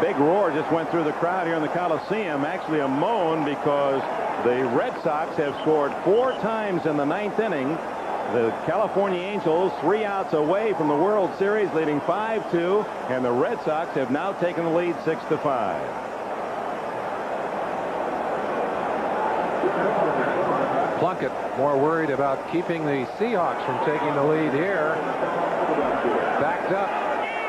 Big roar just went through the crowd here in the Coliseum. Actually a moan because the Red Sox have scored 4 times in the 9th inning. The California Angels 3 outs away from the World Series, leading 5-2, and the Red Sox have now taken the lead 6-5. Plunkett more worried about keeping the Seahawks from taking the lead here. Backed up.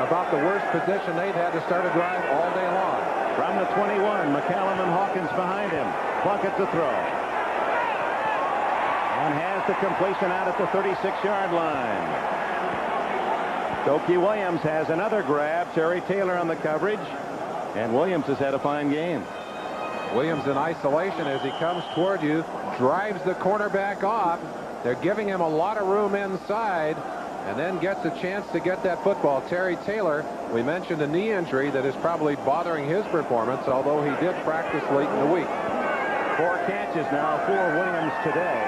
About the worst position they've had to start a drive all day long. From the 21, McCallum and Hawkins behind him. Plunkett to throw. And has the completion out at the 36-yard line. Doki Williams has another grab. Terry Taylor on the coverage. And Williams has had a fine game. Williams in isolation as he comes toward you. Drives the cornerback off. They're giving him a lot of room inside. And then gets a chance to get that football. Terry Taylor, we mentioned a knee injury that is probably bothering his performance, although he did practice late in the week. 4 catches now for Williams today.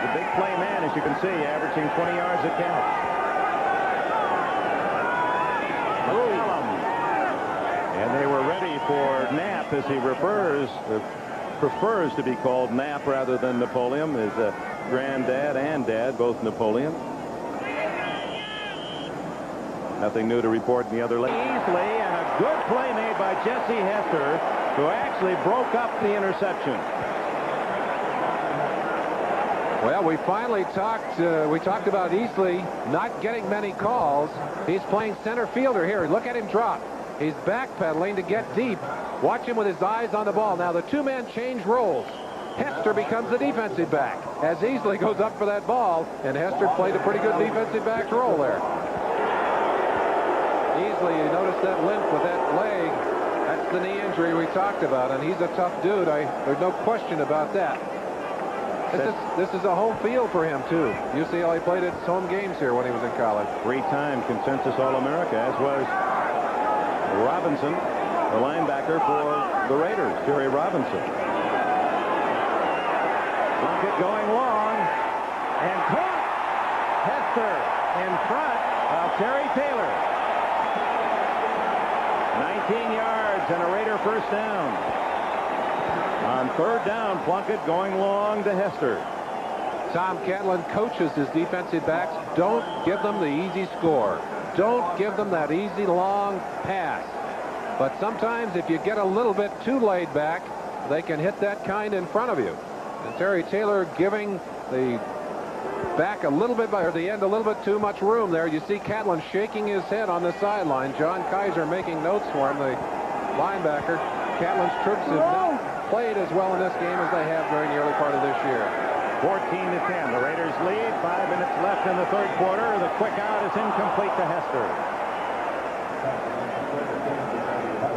The big play man, as you can see, averaging 20 yards a catch. And they were ready for Knapp, as he prefers to be called Knapp rather than Napoleon. His granddad and dad, both Napoleon. Nothing new to report in the other leg. Easily, and a good play made by Jesse Hester, who actually broke up the interception. Well, we finally talked about Easley not getting many calls. He's playing center fielder here. Look at him drop. He's backpedaling to get deep. Watch him with his eyes on the ball. Now the 2-man change roles. Hester becomes the defensive back as Easley goes up for that ball, and Hester played a pretty good defensive back role there. Easley, you notice that limp with that leg. That's the knee injury we talked about, and he's a tough dude. There's no question about that. This is a home field for him, too. UCLA played its home games here when he was in college. 3-time consensus All-America, as was Robinson, the linebacker for the Raiders, Jerry Robinson. Plunkett going long, and caught. Hester in front of Terry Taylor. 19 yards and a Raider first down. On third down, Plunkett going long to Hester. Tom Catlin coaches his defensive backs. Don't give them the easy score. Don't give them that easy long pass. But sometimes if you get a little bit too laid back, they can hit that kind in front of you. And Terry Taylor giving the back a little bit, or the end a little bit too much room there. You see Catlin shaking his head on the sideline. John Kaiser making notes for him, the linebacker. Catlin's troops have not played as well in this game as they have during the early part of this year. 14-10. The Raiders lead. 5 minutes left in the third quarter. The quick out is incomplete to Hester.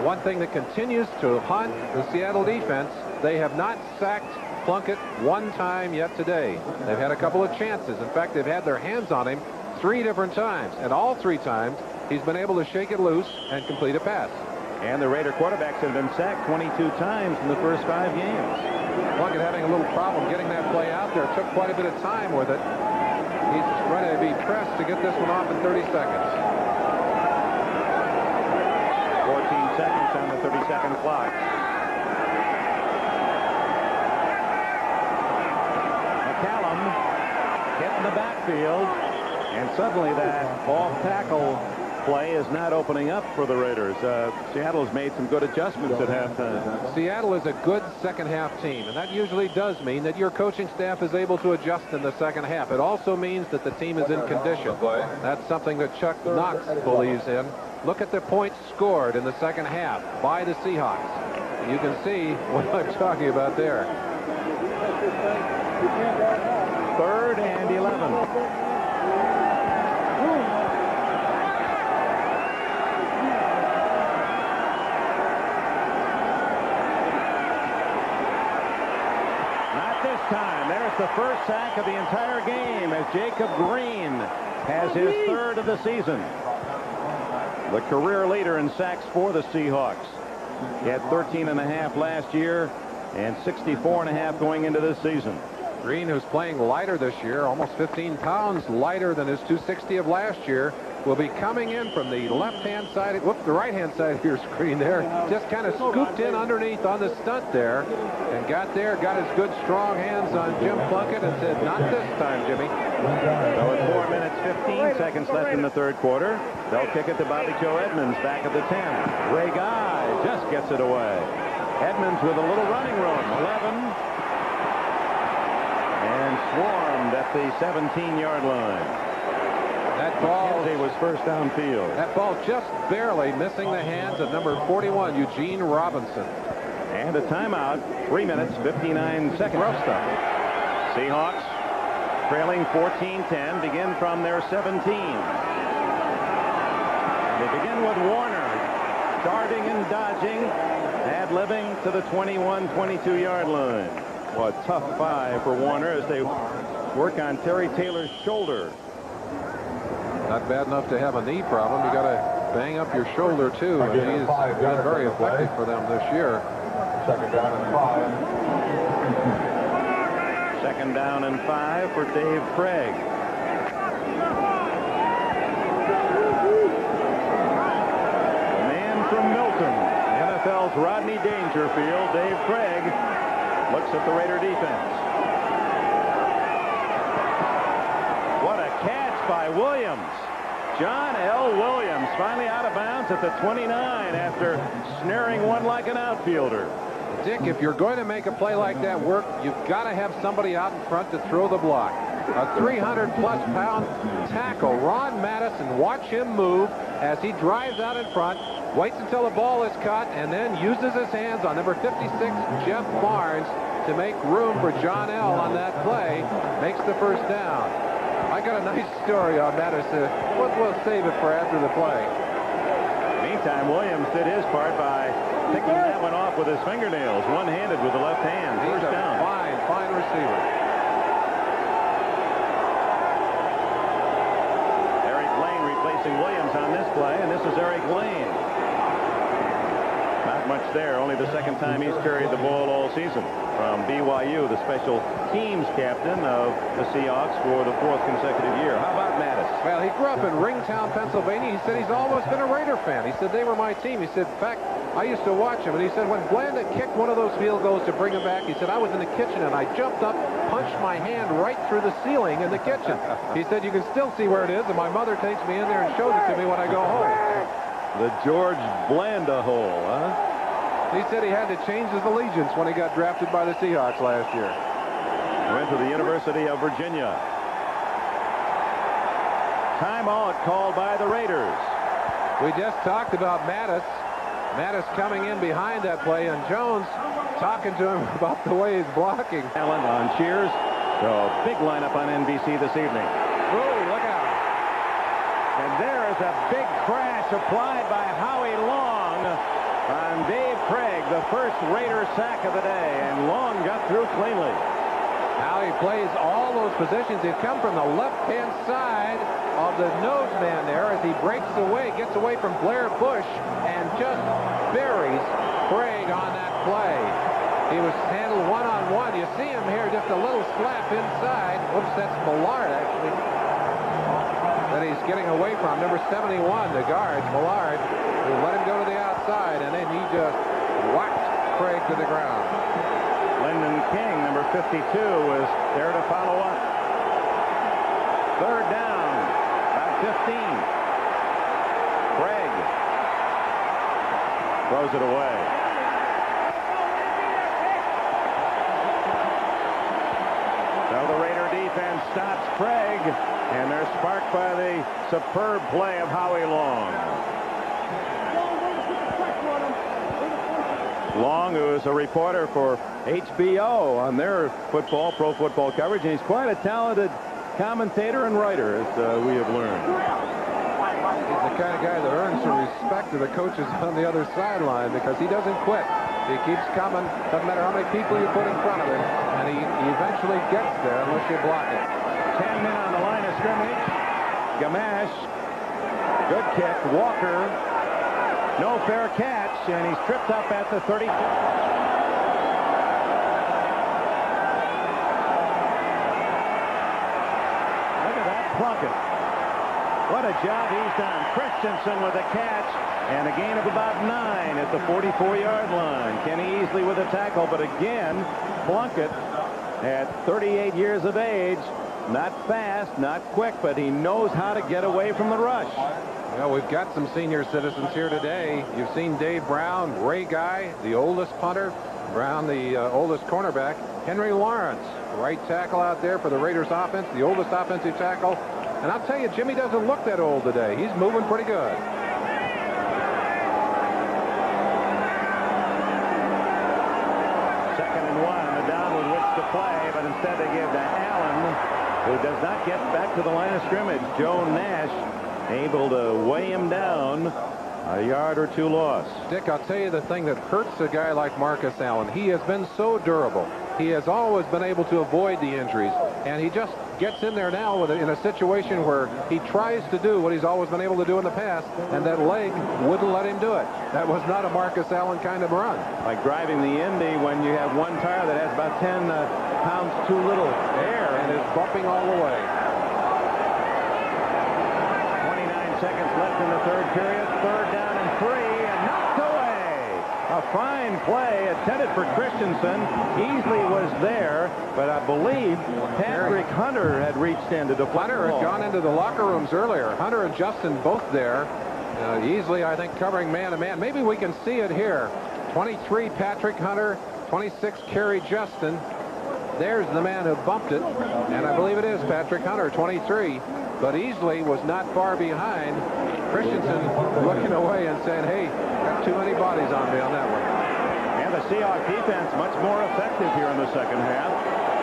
One thing that continues to haunt the Seattle defense, they have not sacked Plunkett one time yet today. They've had a couple of chances. In fact, they've had their hands on him 3 different times, and all 3 times he's been able to shake it loose and complete a pass. And the Raider quarterbacks have been sacked 22 times in the first 5 games. Plunkett having a little problem getting that play out there. Took quite a bit of time with it. He's going to be pressed to get this one off in 30 seconds. 14 seconds on the 30-second clock. McCallum hit in the backfield, and suddenly that off tackle play is not opening up for the Raiders. Seattle's made some good adjustments at halftime. Seattle is a good second half team, and that usually does mean that your coaching staff is able to adjust in the second half. It also means that the team is in condition. That's something that Chuck Knox believes in. Look at the points scored in the second half by the Seahawks. You can see what I'm talking about there. 3rd and 11. Time. There's the first sack of the entire game as Jacob Green has his 3rd of the season. The career leader in sacks for the Seahawks. He had 13.5 last year and 64.5 going into this season. Green, who's playing lighter this year, almost 15 pounds lighter than his 260 of last year, will be coming in from the left-hand side, the right-hand side of your screen there. Just kind of scooped in underneath on the stunt there and got his good strong hands on Jim Plunkett and said, not this time, Jimmy. So with 4 minutes, 15 seconds left in the third quarter, they'll kick it to Bobby Joe Edmonds back at the 10. Ray Guy just gets it away. Edmonds with a little running room. 11. And swarmed at the 17-yard line. That ball was first downfield. That ball just barely missing the hands of number 41, Eugene Robinson. And a timeout. 3 minutes, 59 seconds. Rough stuff. Seahawks trailing 14-10, begin from their 17. They begin with Warner darting and dodging, ad-libbing to the 21, 22-yard line. What a tough 5 for Warner as they work on Terry Taylor's shoulder. Not bad enough to have a knee problem. You got to bang up your shoulder too. And he's been very effective for them this year. 2nd down and 5. 2nd down and 5 for Dave Craig. The man from Milton, NFL's Rodney Dangerfield, Dave Craig, looks at the Raider defense. What a catch by Williams. John L. Williams finally out of bounds at the 29 after snaring one like an outfielder. Dick, if you're going to make a play like that work, you've got to have somebody out in front to throw the block. A 300-plus pound tackle. Ron Madison, watch him move as he drives out in front, waits until the ball is caught, and then uses his hands on number 56, Jeff Barnes, to make room for John L. on that play. Makes the first down. I got a nice story on Madison. We'll save it for after the play. Meantime, Williams did his part by picking that one off with his fingernails, one-handed with the left hand. First down. Fine receiver. Eric Lane replacing Williams on this play, and this is Eric Lane. Not much there. Only the 2nd time he's carried the ball all season. From BYU, the special teams captain of the Seahawks for the 4th consecutive year. How about Mattis? Well, he grew up in Ringtown, Pennsylvania. He said he's almost been a Raider fan. He said they were my team. He said, in fact, I used to watch him. And he said when Blanda kicked one of those field goals to bring him back, he said, I was in the kitchen and I jumped up, punched my hand right through the ceiling in the kitchen. He said, you can still see where it is, and my mother takes me in there and shows it to me when I go home. The George Blanda hole, huh? He said he had to change his allegiance when he got drafted by the Seahawks last year. Went to the University of Virginia. Timeout called by the Raiders. We just talked about Mattis. Mattis coming in behind that play, and Jones talking to him about the way he's blocking. Allen on Cheers. So big lineup on NBC this evening. Whoa, look out. And there is a big crash applied by Howie Long on Dave Craig, the first Raider sack of the day, and Long got through cleanly. Now he plays all those positions. He's come from the left-hand side of the nose man there as he breaks away, gets away from Blair Bush, and just buries Craig on that play. He was handled one-on-one. You see him here, just a little slap inside. Oops, that's Millard, actually, that he's getting away from. Number 71, the guard, Millard, who let him go to the outside, and then he just whacked Craig to the ground. Lyndon King, number 52, was there to follow up. Third down, about 15. Craig throws it away. So the Raider defense stops Craig, and they're sparked by the superb play of Howie Long. Long, who is a reporter for HBO on their pro football coverage, and he's quite a talented commentator and writer, as we have learned. He's the kind of guy that earns some respect to the coaches on the other sideline because he doesn't quit. He keeps coming, doesn't matter how many people you put in front of him, and he eventually gets there unless you block it. 10 men on the line of scrimmage. Gamache, good kick. Walker, no fair catch, and he's tripped up at the 32. Look at that Plunkett. What a job he's done. Christensen with a catch and a gain of about 9 at the 44-yard line. Kenny Easley with a tackle, but again, Plunkett at 38 years of age, not fast, not quick, but he knows how to get away from the rush. Well, we've got some senior citizens here today. You've seen Dave Brown, Ray Guy, the oldest punter, Brown, the oldest cornerback, Henry Lawrence, right tackle out there for the Raiders offense, the oldest offensive tackle. And I'll tell you, Jimmy doesn't look that old today. He's moving pretty good. Second and 1, the down with which to play, but instead they give to Allen, who does not get back to the line of scrimmage. Joe Nash able to weigh him down, a yard or two lost. Dick, I'll tell you the thing that hurts a guy like Marcus Allen. He has been so durable. He has always been able to avoid the injuries, and he just gets in there now in a situation where he tries to do what he's always been able to do in the past, and that leg wouldn't let him do it. That was not a Marcus Allen kind of run. Like driving the Indy when you have one tire that has about 10 pounds too little air And is bumping all the way. 29 seconds left in the third period. Third down and 3, and knocked away. A fine play intended for Christensen. Easley was there, but I believe Patrick Hunter had reached in to deflect. Hunter had gone into the locker rooms earlier. Hunter and Justin both there. Easley, I think, covering man-to-man. Maybe we can see it here. 23, Patrick Hunter. 26, Kerry Justin. There's the man who bumped it, and I believe it is Patrick Hunter, 23. But Easley was not far behind. Christensen looking away and saying, hey, got too many bodies on me on that one. And the Seahawks defense much more effective here in the second half.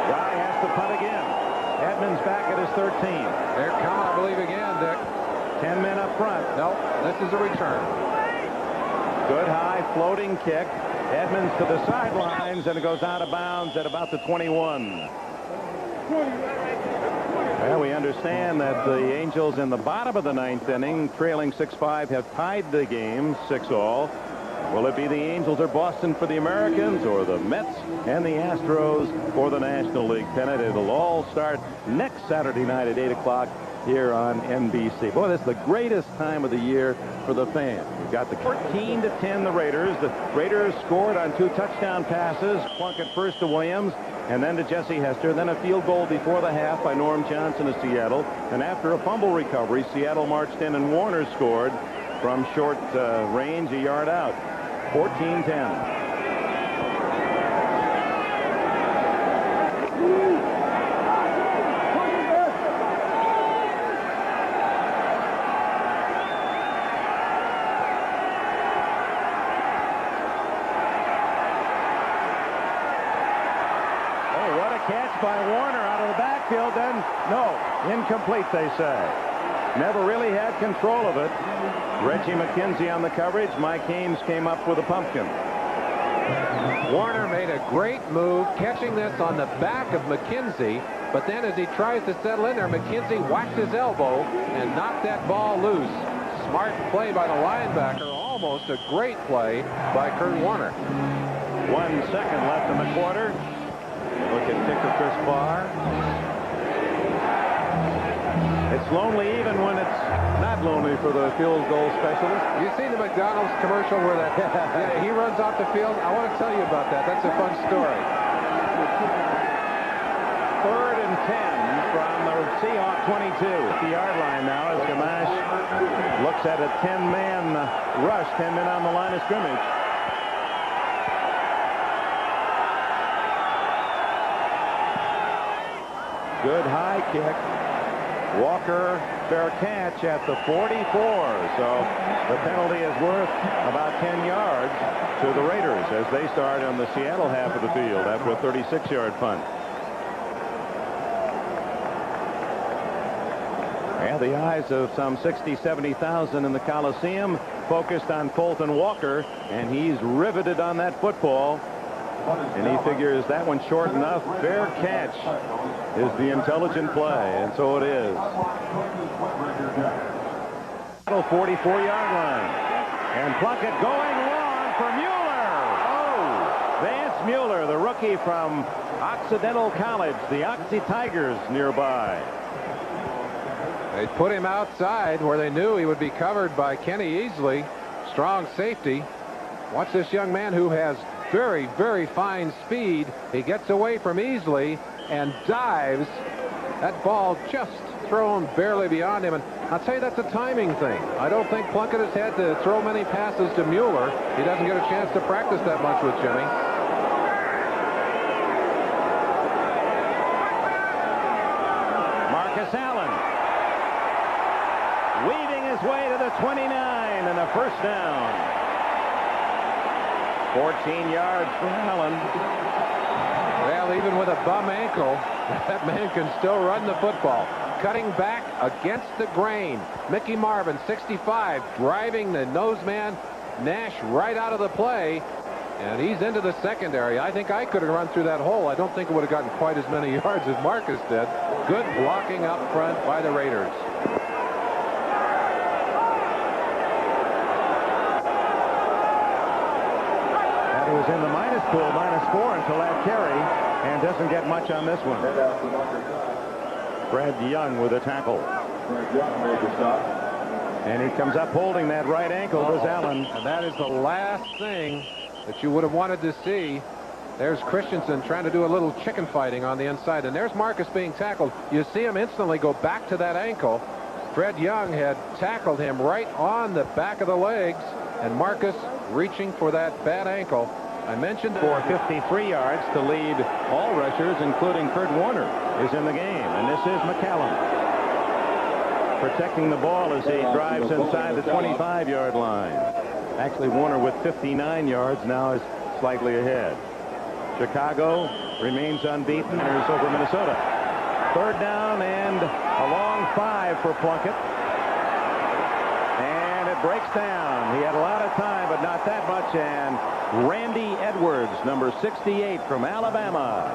Guy has to punt again. Edmonds back at his 13. They're coming, I believe, again, Dick. 10 men up front. Nope, this is a return. Good high floating kick. Edmonds to the sidelines, and it goes out of bounds at about the 21. Well, we understand that the Angels in the bottom of the 9th inning, trailing 6-5, have tied the game 6-all. Will it be the Angels or Boston for the Americans, or the Mets and the Astros for the National League pennant? It'll all start next Saturday night at 8 o'clock here on NBC. Boy, that's the greatest time of the year for the fans. We've got the 14-10 the Raiders. The Raiders scored on 2 touchdown passes. Plunkett first to Williams, and then to Jesse Hester. Then a field goal before the half by Norm Johnson of Seattle. And after a fumble recovery, Seattle marched in and Warner scored. from short range, a yard out. 14-10. By Warner out of the backfield, then no, incomplete, they say. Never really had control of it. Reggie McKenzie on the coverage. Mike Haynes came up with a pumpkin. Warner made a great move catching this on the back of McKenzie, but then as he tries to settle in there, McKenzie whacked his elbow and knocked that ball loose. Smart play by the linebacker, almost a great play by Kurt Warner. 1 second left in the quarter. Look at kicker Chris Farr. It's lonely even when it's not lonely for the field goal specialist. You see the McDonald's commercial where that yeah, he runs off the field? I want to tell you about that. That's a fun story. 3rd and 10 from the Seahawks 22. The yard line now as Gamache looks at a 10-man rush, 10 men on the line of scrimmage. Good high kick. Walker, fair catch at the 44. So the penalty is worth about 10 yards to the Raiders as they start on the Seattle half of the field after a 36-yard punt. And the eyes of some 60,000-70,000 in the Coliseum focused on Colton Walker, and he's riveted on that football. And he figures that one's short enough. Fair catch is the intelligent play, and so it is. 44-yard line. And Plunkett going long for Mueller. Oh, Vance Mueller, the rookie from Occidental College, the Oxy Tigers nearby. They put him outside where they knew he would be covered by Kenny Easley. Strong safety. Watch this young man who has very, very fine speed. He gets away from Easley and dives. That ball just thrown barely beyond him. And I'll tell you, that's a timing thing. I don't think Plunkett has had to throw many passes to Mueller. He doesn't get a chance to practice that much with Jimmy. Marcus Allen weaving his way to the 29 and a first down. 14 yards for Allen. Well, even with a bum ankle, that man can still run the football. Cutting back against the grain. Mickey Marvin, 65, driving the nose man Nash right out of the play. And he's into the secondary. I think I could have run through that hole. I don't think it would have gotten quite as many yards as Marcus did. Good blocking up front by the Raiders. Was in the minus pool, -4 until that carry, and doesn't get much on this one. Fred Young with a tackle. And he comes up holding that right ankle, does Allen. And that is the last thing that you would have wanted to see. There's Christensen trying to do a little chicken fighting on the inside, and there's Marcus being tackled. You see him instantly go back to that ankle. Fred Young had tackled him right on the back of the legs, and Marcus reaching for that bad ankle. I mentioned for 53 yards to lead all rushers, including Kurt Warner, is in the game. And this is McCallum protecting the ball as he drives inside the 25-yard line. Actually, Warner with 59 yards now is slightly ahead. Chicago remains unbeaten. There's over Minnesota. 3rd down and a long 5 for Plunkett. And it breaks down. He had a lot of time, but not that much. And Randy Edwards, number 68 from Alabama,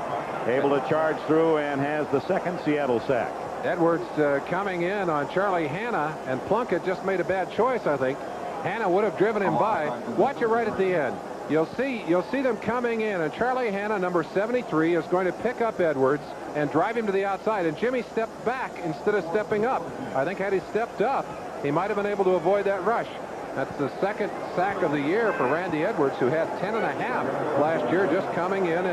able to charge through and has the second Seattle sack. Edwards coming in on Charlie Hanna, and Plunkett just made a bad choice, I think. Hanna would have driven him by. Watch it right at the end. You'll see them coming in, and Charlie Hanna, number 73, is going to pick up Edwards and drive him to the outside, and Jimmy stepped back instead of stepping up. I think had he stepped up, he might have been able to avoid that rush. That's the second sack of the year for Randy Edwards, who had 10.5 last year, just coming in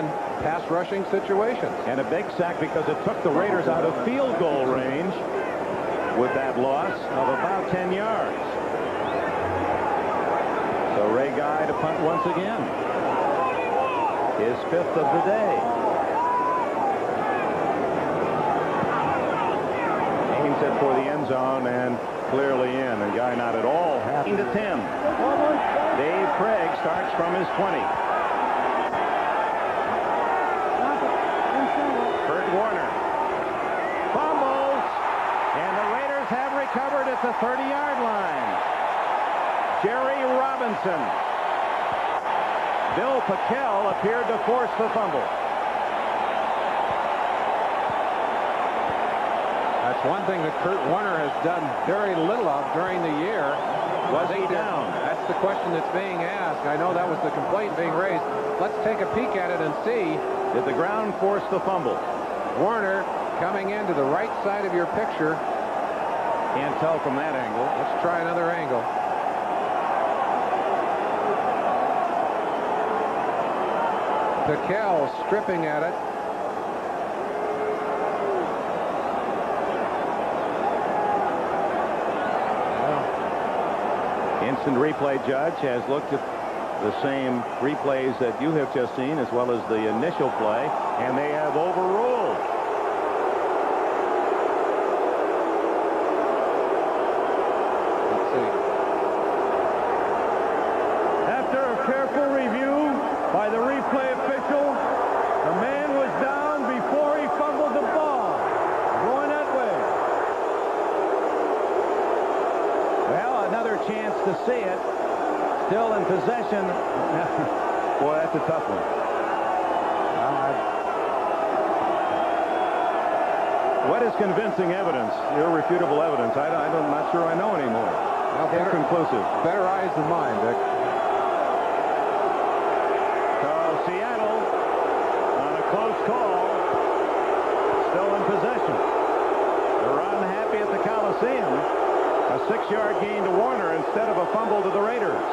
pass rushing situations. And a big sack because it took the Raiders out of field goal range with that loss of about 10 yards. So Ray Guy to punt once again. His 5th of the day. Aims it for the end zone and clearly in. And Guy not at all happy to 10. Dave Craig starts from his 20. Kurt Warner fumbles, and the Raiders have recovered at the 30-yard line. Jerry Robinson. Bill Packel appeared to force the fumble. That's one thing that Kurt Warner has done very little of during the year. Was he down? That's the question that's being asked. I know that was the complaint being raised. Let's take a peek at it and see. Did the ground force the fumble? Warner coming into the right side of your picture. Can't tell from that angle. Let's try another angle. Packel stripping at it. Instant replay judge has looked at the same replays that you have just seen as well as the initial play, and they have overruled. Let's see. After a careful review by the replay official, the man was down before he fumbled the ball. Going that way. Well, another chance to see it. Still in possession. Boy, that's a tough one. What is convincing evidence? Irrefutable evidence. I'm not sure I know anymore. Well, Inconclusive. Better eyes than mine, Dick. So Seattle on a close call. Still in possession. They're unhappy at the Coliseum. A 6-yard gain to Warner instead of a fumble to the Raiders.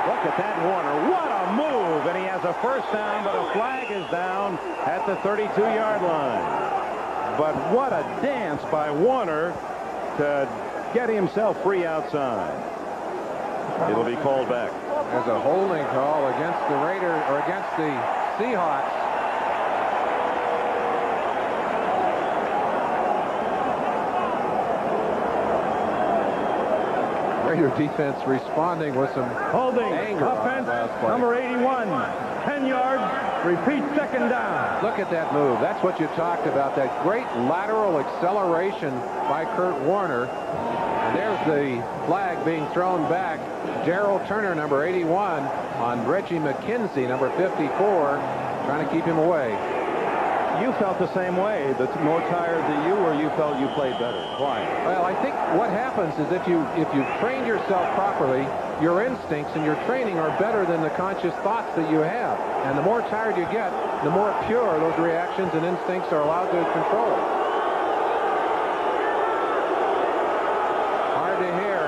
Look at that, Warner. What a move! And he has a first down, but a flag is down at the 32-yard line. But what a dance by Warner to get himself free outside. It'll be called back. There's a holding call against the Raiders, or against the Seahawks. Raider defense responding with some Holding. anger. Offense, number 81. 10 yards. Repeat, second down. Look at that move. That's what you talked about. That great lateral acceleration by Kurt Warner. And there's the flag being thrown back. Darrell Turner, number 81, on Reggie McKenzie, number 54, trying to keep him away. You felt the same way. That's more tired than you, or you felt you played better? Why? Well, I think what happens is if you trained yourself properly, your instincts and your training are better than the conscious thoughts that you have. And the more tired you get, the more pure those reactions and instincts are allowed to control. Hard to hear.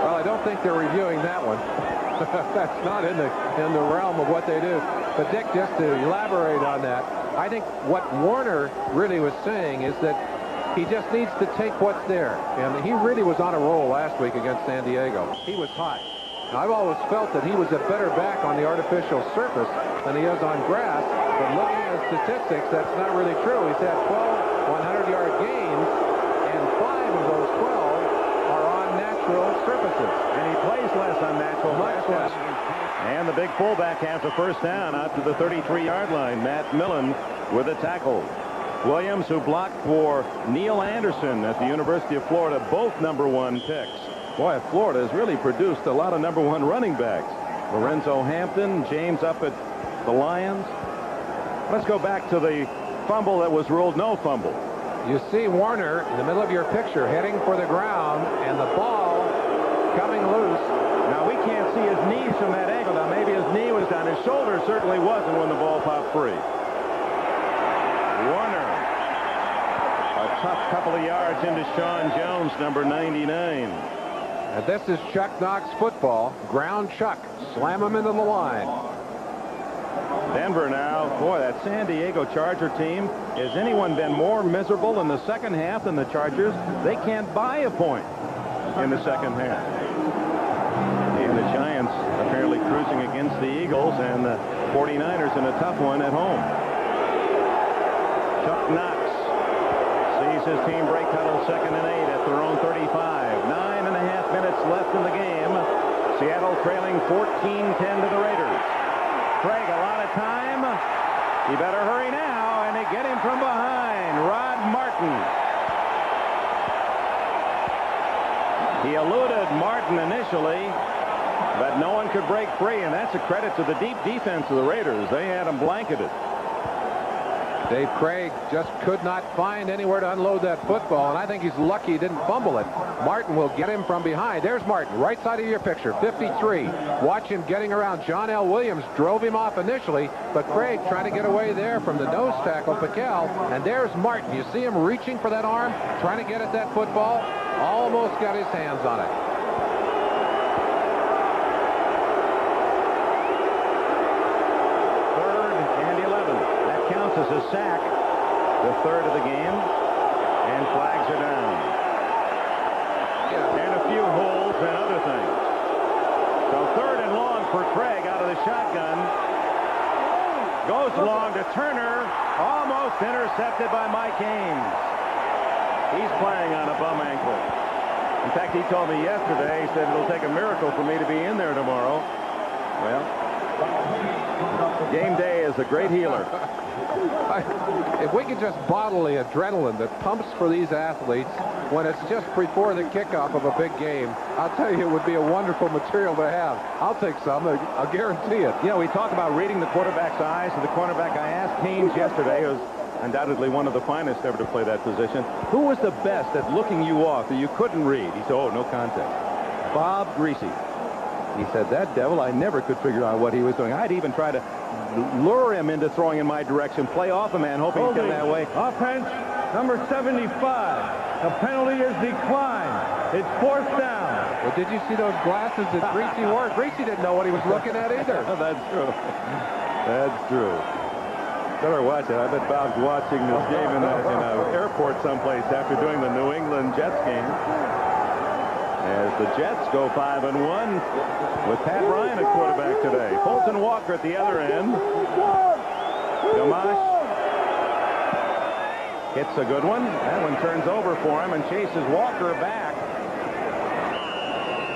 Well, I don't think they're reviewing that one. That's not in the realm of what they do. But Dick, just to elaborate on that, I think what Warner really was saying is that he just needs to take what's there. And he really was on a roll last week against San Diego. He was hot. Now, I've always felt that he was a better back on the artificial surface than he is on grass. But looking at the statistics, that's not really true. He's had 12 100-yard gains, and 5 of those 12 are on natural surfaces. And he plays less on natural. Much less. And the big fullback has a first down out to the 33-yard line. Matt Millen with a tackle. Williams, who blocked for Neil Anderson at the University of Florida, both #1 picks. Boy, Florida has really produced a lot of #1 running backs. Lorenzo Hampton, James up at the Lions. Let's go back to the fumble that was ruled no fumble. You see Warner in the middle of your picture heading for the ground, and the ball coming loose. Now, we can't see his knees from that angle. Now, maybe his knee was down. His shoulder certainly wasn't when the ball popped free. Warner, a tough couple of yards into Sean Jones, number 99. And this is Chuck Knox football. Ground Chuck. Slam him into the line. Denver now. Boy, that San Diego Charger team, has anyone been more miserable in the second half than the Chargers? They can't buy a point in the second half. And the Giants apparently cruising against the Eagles, and the 49ers in a tough one at home. Chuck Knox sees his team break huddle 2nd and 8 at their own 35. 9.5 minutes left in the game. Seattle trailing 14-10 to the Raiders. Craig, a lot of time. He better hurry now, and they get him from behind. Rod Martin. He eluded Martin initially, but no one could break free, and that's a credit to the deep defense of the Raiders. They had him blanketed. Dave Craig just could not find anywhere to unload that football, and I think he's lucky he didn't fumble it. Martin will get him from behind. There's Martin, right side of your picture, 53. Watch him getting around. John L. Williams drove him off initially, but Craig trying to get away there from the nose tackle, Piquel, and there's Martin. You see him reaching for that arm, trying to get at that football. Almost got his hands on it. As a sack, the third of the game, and flags are down. And a few holds and other things. So 3rd and long for Craig out of the shotgun. Goes long to Turner, almost intercepted by Mike Ames. He's playing on a bum ankle. In fact, he told me yesterday, he said it'll take a miracle for me to be in there tomorrow. Well, game day is a great healer. If we could just bottle the adrenaline that pumps for these athletes when it's just before the kickoff of a big game, I'll tell you, it would be a wonderful material to have. I'll take some. I'll guarantee it. You know, we talk about reading the quarterback's eyes, and the cornerback, I asked Haynes yesterday, who's undoubtedly one of the finest ever to play that position, who was the best at looking you off that you couldn't read? He said, oh, no contest. Bob Greasy. He said, that devil, I never could figure out what he was doing. I'd even try to lure him into throwing in my direction, play off a man, hoping he'd come that way. Offense, number 75. The penalty is declined. It's 4th down. Well, did you see those glasses that Greasy wore? Greasy didn't know what he was looking at either. That's true. That's true. Better watch it. I bet Bob's watching this game in an airport someplace after doing the New England Jets game. As the Jets go 5-1 with Pat Ryan at quarterback today. Fulton Walker at the other end. Gamache hits a good one. That one turns over for him and chases Walker back.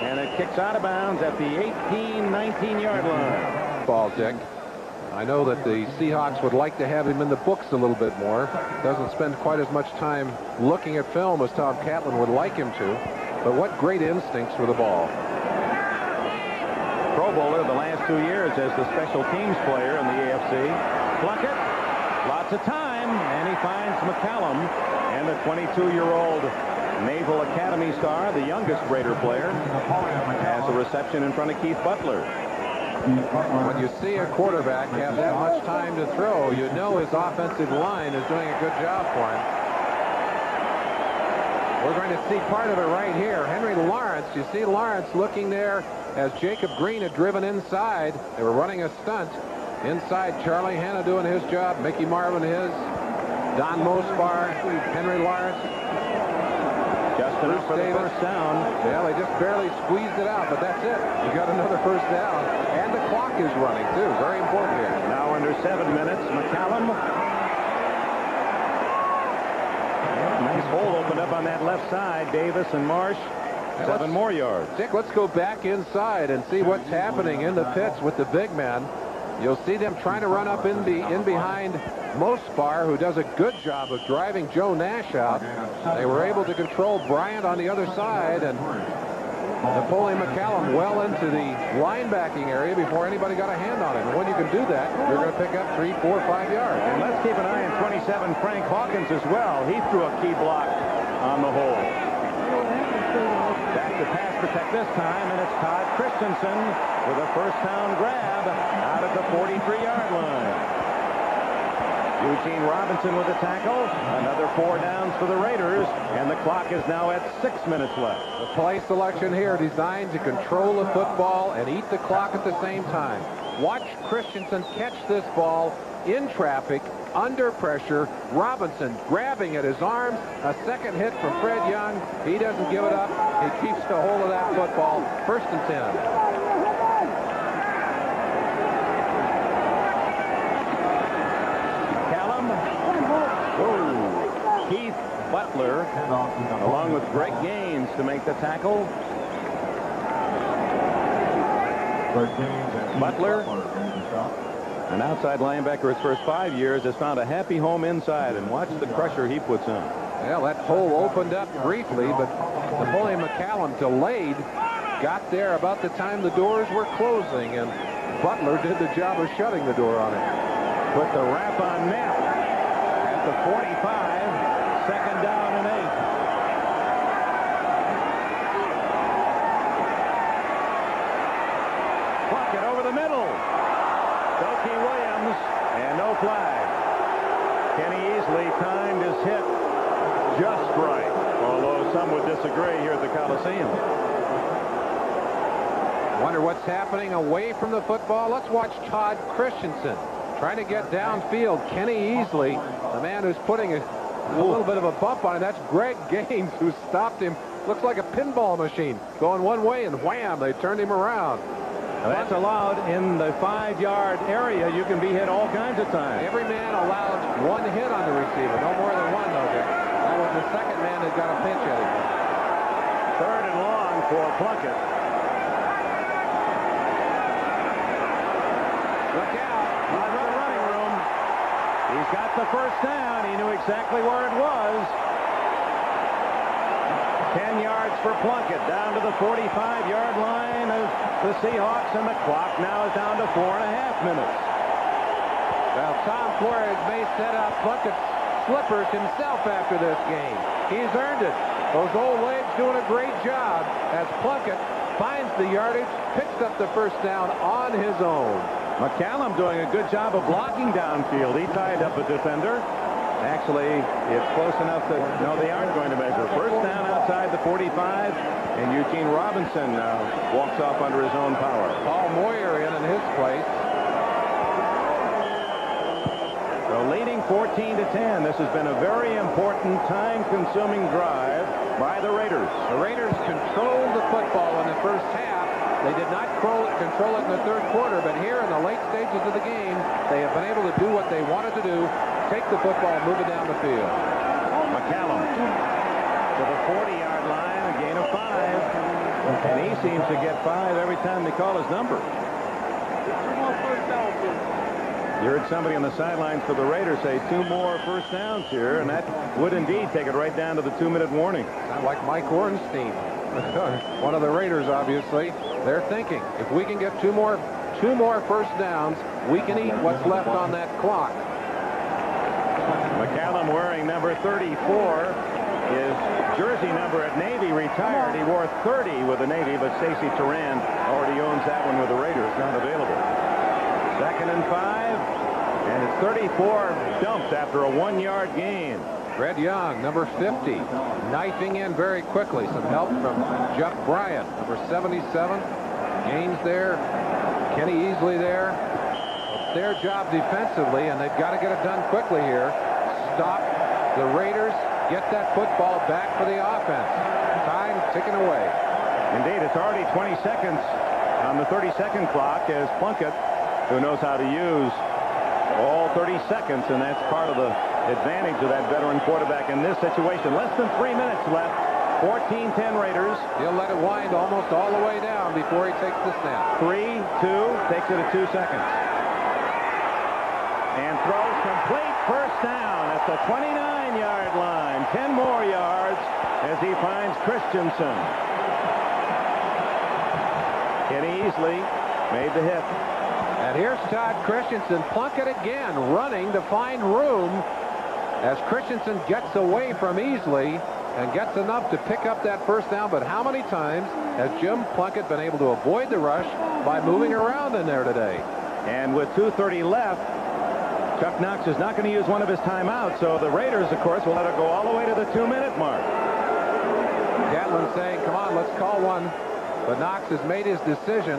And it kicks out of bounds at the 19-yard line. Ball, Dick. I know that the Seahawks would like to have him in the books a little bit more. Doesn't spend quite as much time looking at film as Tom Catlin would like him to. But what great instincts for the ball. Pro Bowler the last 2 years as the special teams player in the AFC. Plunkett, lots of time, and he finds McCallum, and the 22-year-old Naval Academy star, the youngest Raider player, has a reception in front of Keith Butler. When you see a quarterback have that much time to throw, you know his offensive line is doing a good job for him. We're going to see part of it right here. Henry Lawrence, you see Lawrence looking there as Jacob Green had driven inside. They were running a stunt. Inside, Charlie Hanna doing his job, Mickey Marvin his, Don Mospar, Henry Lawrence. Just enough for the first down. Yeah, they just barely squeezed it out, but that's it. You got another first down. And the clock is running, too. Very important here. Now under 7 minutes, McCallum. Nice hole opened up on that left side. Davis and Marsh. 7 more yards. Dick, let's go back inside and see what's happening in the pits with the big men. You'll see them trying to run up in behind Mospar, who does a good job of driving Joe Nash out. They were able to control Bryant on the other side, and Napoleon McCallum well into the linebacking area before anybody got a hand on him. And when you can do that, you're going to pick up 3, 4, 5 yards. And let's keep an eye on 27, Frank Hawkins as well. He threw a key block on the hole. Back to pass protect this time, and it's Todd Christensen with a first down grab out at the 43-yard line. Eugene Robinson with a tackle. Another 4 downs for the Raiders, and the clock is now at 6 minutes left. The play selection here designed to control the football and eat the clock at the same time. Watch Christensen catch this ball in traffic, under pressure. Robinson grabbing at his arms. A second hit from Fred Young. He doesn't give it up. He keeps a hold of that football. 1st and 10. Keith Butler, along with Greg Gaines, to make the tackle. Butler, an outside linebacker his first 5 years, has found a happy home inside, and watch the pressure he puts in. Well, that hole opened up briefly, but Napoleon McCallum delayed, got there about the time the doors were closing, and Butler did the job of shutting the door on it. Put the wrap on Knapp at the 45. 2nd down and 8. Plunkett over the middle. Doki Williams, and no flag. Kenny Easley timed his hit just right, although some would disagree here at the Coliseum. Wonder what's happening away from the football. Let's watch Todd Christensen trying to get downfield. Kenny Easley, the man who's putting a little bit of a bump on it. That's Greg Gaines, who stopped him. Looks like a pinball machine going one way, and wham, they turned him around. Now that's allowed in the 5-yard area. You can be hit all kinds of times. Every man allowed one hit on the receiver. No more than one, though, Dick. That was the second man that got a pinch at him. 3rd and long for Plunkett. Look out. He's in the running room. He's got the 1st down. He knew exactly where it was. 10 yards for Plunkett, down to the 45-yard line of the Seahawks, and the clock now is down to 4.5 minutes. Well, Tom Flores may set up Plunkett's slippers himself after this game. He's earned it. Those old legs doing a great job as Plunkett finds the yardage, picks up the 1st down on his own. McCallum doing a good job of blocking downfield. He tied up a defender. Actually, it's close enough that, no, they aren't going to measure. 1st down outside the 45, and Eugene Robinson walks off under his own power. Paul Moyer in his place. So leading 14-10. This has been a very important, time-consuming drive by the Raiders. The Raiders controlled the football in the 1st half. They did not control it in the 3rd quarter, but here in the late stages of the game, they have been able to do what they wanted to do. Take the football and move it down the field. McCallum to the 40-yard line, a gain of 5. And he seems to get 5 every time they call his number. You heard somebody on the sidelines for the Raiders say 2 more 1st downs here, and that would indeed take it right down to the 2-minute warning. Not like Mike Ornstein, one of the Raiders, obviously. They're thinking, if we can get 2 more 1st downs, we can eat what's left on that clock. McCallum wearing number 34. His jersey number at Navy retired. He wore 30 with the Navy, but Stacy Turan already owns that one with the Raiders. Not available. 2nd and 5. And it's 34 dumped after a 1-yard gain. Fred Young, number 50, knifing in very quickly. Some help from Jeff Bryant, number 77. Gaines there. Kenny Easley there. It's their job defensively, and they've got to get it done quickly here. Stop the Raiders. Get that football back for the offense. Time ticking away. Indeed, it's already 20 seconds on the 30-second clock as Plunkett, who knows how to use all 30 seconds, and that's part of the advantage of that veteran quarterback in this situation. Less than 3 minutes left. 14-10 Raiders. He'll let it wind almost all the way down before he takes the snap. 3-2, takes it at 2 seconds. And throws complete. 1st down at the 29-yard line. 10 more yards as he finds Christensen. Kenny Easley made the hit. And here's Todd Christensen. Plunkett again running to find room as Christensen gets away from Easley and gets enough to pick up that 1st down. But how many times has Jim Plunkett been able to avoid the rush by moving around in there today? And with 2:30 left, Chuck Knox is not going to use one of his timeouts, so the Raiders, of course, will let it go all the way to the 2-minute mark. Gatlin saying, come on, let's call one. But Knox has made his decision.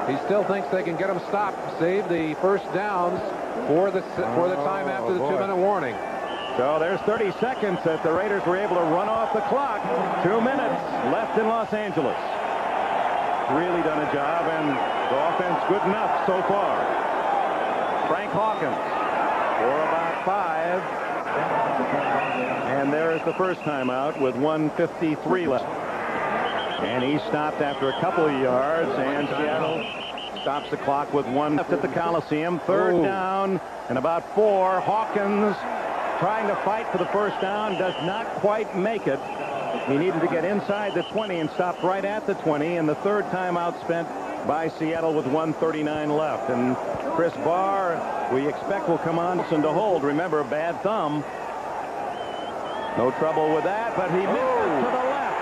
He still thinks they can get them stopped, save the first downs for the time after the 2-minute warning. So there's 30 seconds that the Raiders were able to run off the clock. 2 minutes left in Los Angeles. Really done a job, and the offense good enough so far. Frank Hawkins for about 5. And there is the first timeout with 1:53 left. And he stopped after a couple of yards, and Seattle stops the clock with 1 left at the Coliseum. Third down and about 4. Hawkins trying to fight for the first down, does not quite make it. He needed to get inside the 20 and stopped right at the 20, and the third timeout spent by Seattle with 1:39 left. And Chris Barr, we expect, will come on to hold. Remember, bad thumb. No trouble with that, but he missed it to the left.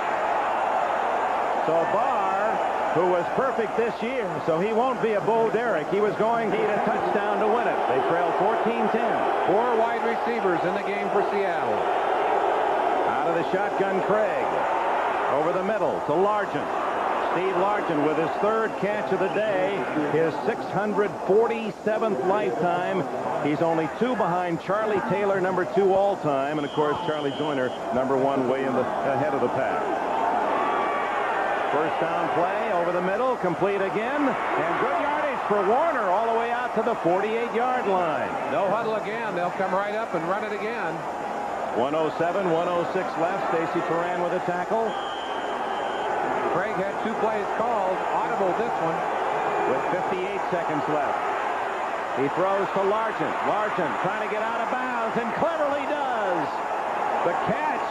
So Barr, who was perfect this year, so he won't be a Bo Derek. He was going to need a touchdown to win it. They trail 14-10. 4 wide receivers in the game for Seattle. Out of the shotgun, Craig. Over the middle to Largent. Steve Largent with his 3rd catch of the day, his 647th lifetime. He's only 2 behind Charlie Taylor, number 2 all-time, and of course Charlie Joyner, number 1, way ahead of the pack. First down play over the middle, complete again, and good yardage for Warner all the way out to the 48-yard line. No huddle again. They'll come right up and run it again. 1:07, 1:06 left. Stacy Turan with a tackle. Craig had 2 plays called. Audible this one. With 58 seconds left. He throws to Largent. Largent trying to get out of bounds, and cleverly does. The catch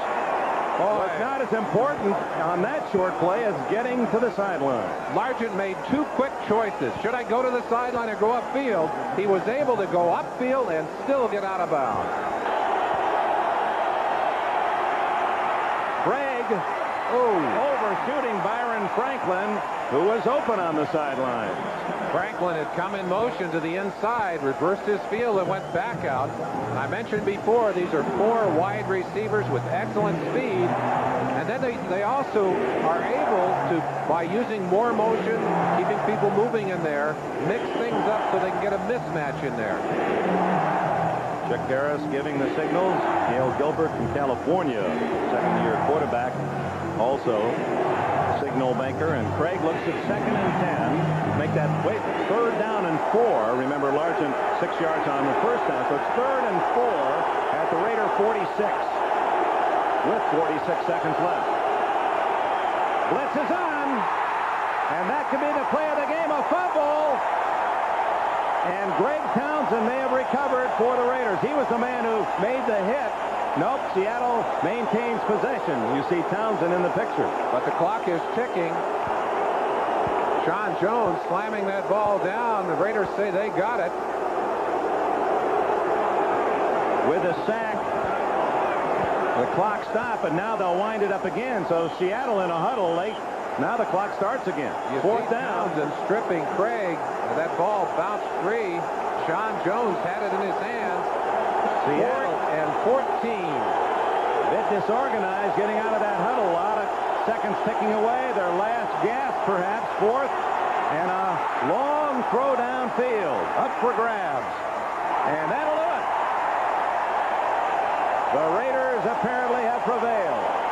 was not as important on that short play as getting to the sideline. Largent made 2 quick choices. Should I go to the sideline or go upfield? He was able to go upfield and still get out of bounds. Craig overshooting Byron Franklin, who was open on the sidelines. Franklin had come in motion to the inside, reversed his field, and went back out. I mentioned before, these are 4 wide receivers with excellent speed. And then they also are able to, by using more motion, keeping people moving in there, mix things up so they can get a mismatch in there. Chuck Harris giving the signals. Gail Gilbert from California, 2nd-year quarterback, also signal maker. And Craig looks at 2nd and 10. Make that 3rd down and 4. Remember, Largent 6 yards on the first down, so it's 3rd and 4 at the Raider 46 with 46 seconds left. Blitz is on, and that could be the play of the game. A fumble. And Greg Townsend may have recovered for the Raiders. He was the man who made the hit. Nope, Seattle maintains possession. You see Townsend in the picture. But the clock is ticking. Sean Jones slamming that ball down. The Raiders say they got it. With a sack, the clock stopped, and now they'll wind it up again. So Seattle in a huddle late. Now the clock starts again. 4th down. And stripping Craig. That ball bounced free. Sean Jones had it in his hands. Seattle 4th and 14. A bit disorganized getting out of that huddle. A lot of seconds ticking away. Their last gasp, perhaps. 4th. And a long throw downfield. Up for grabs. And that'll do it. The Raiders apparently have prevailed.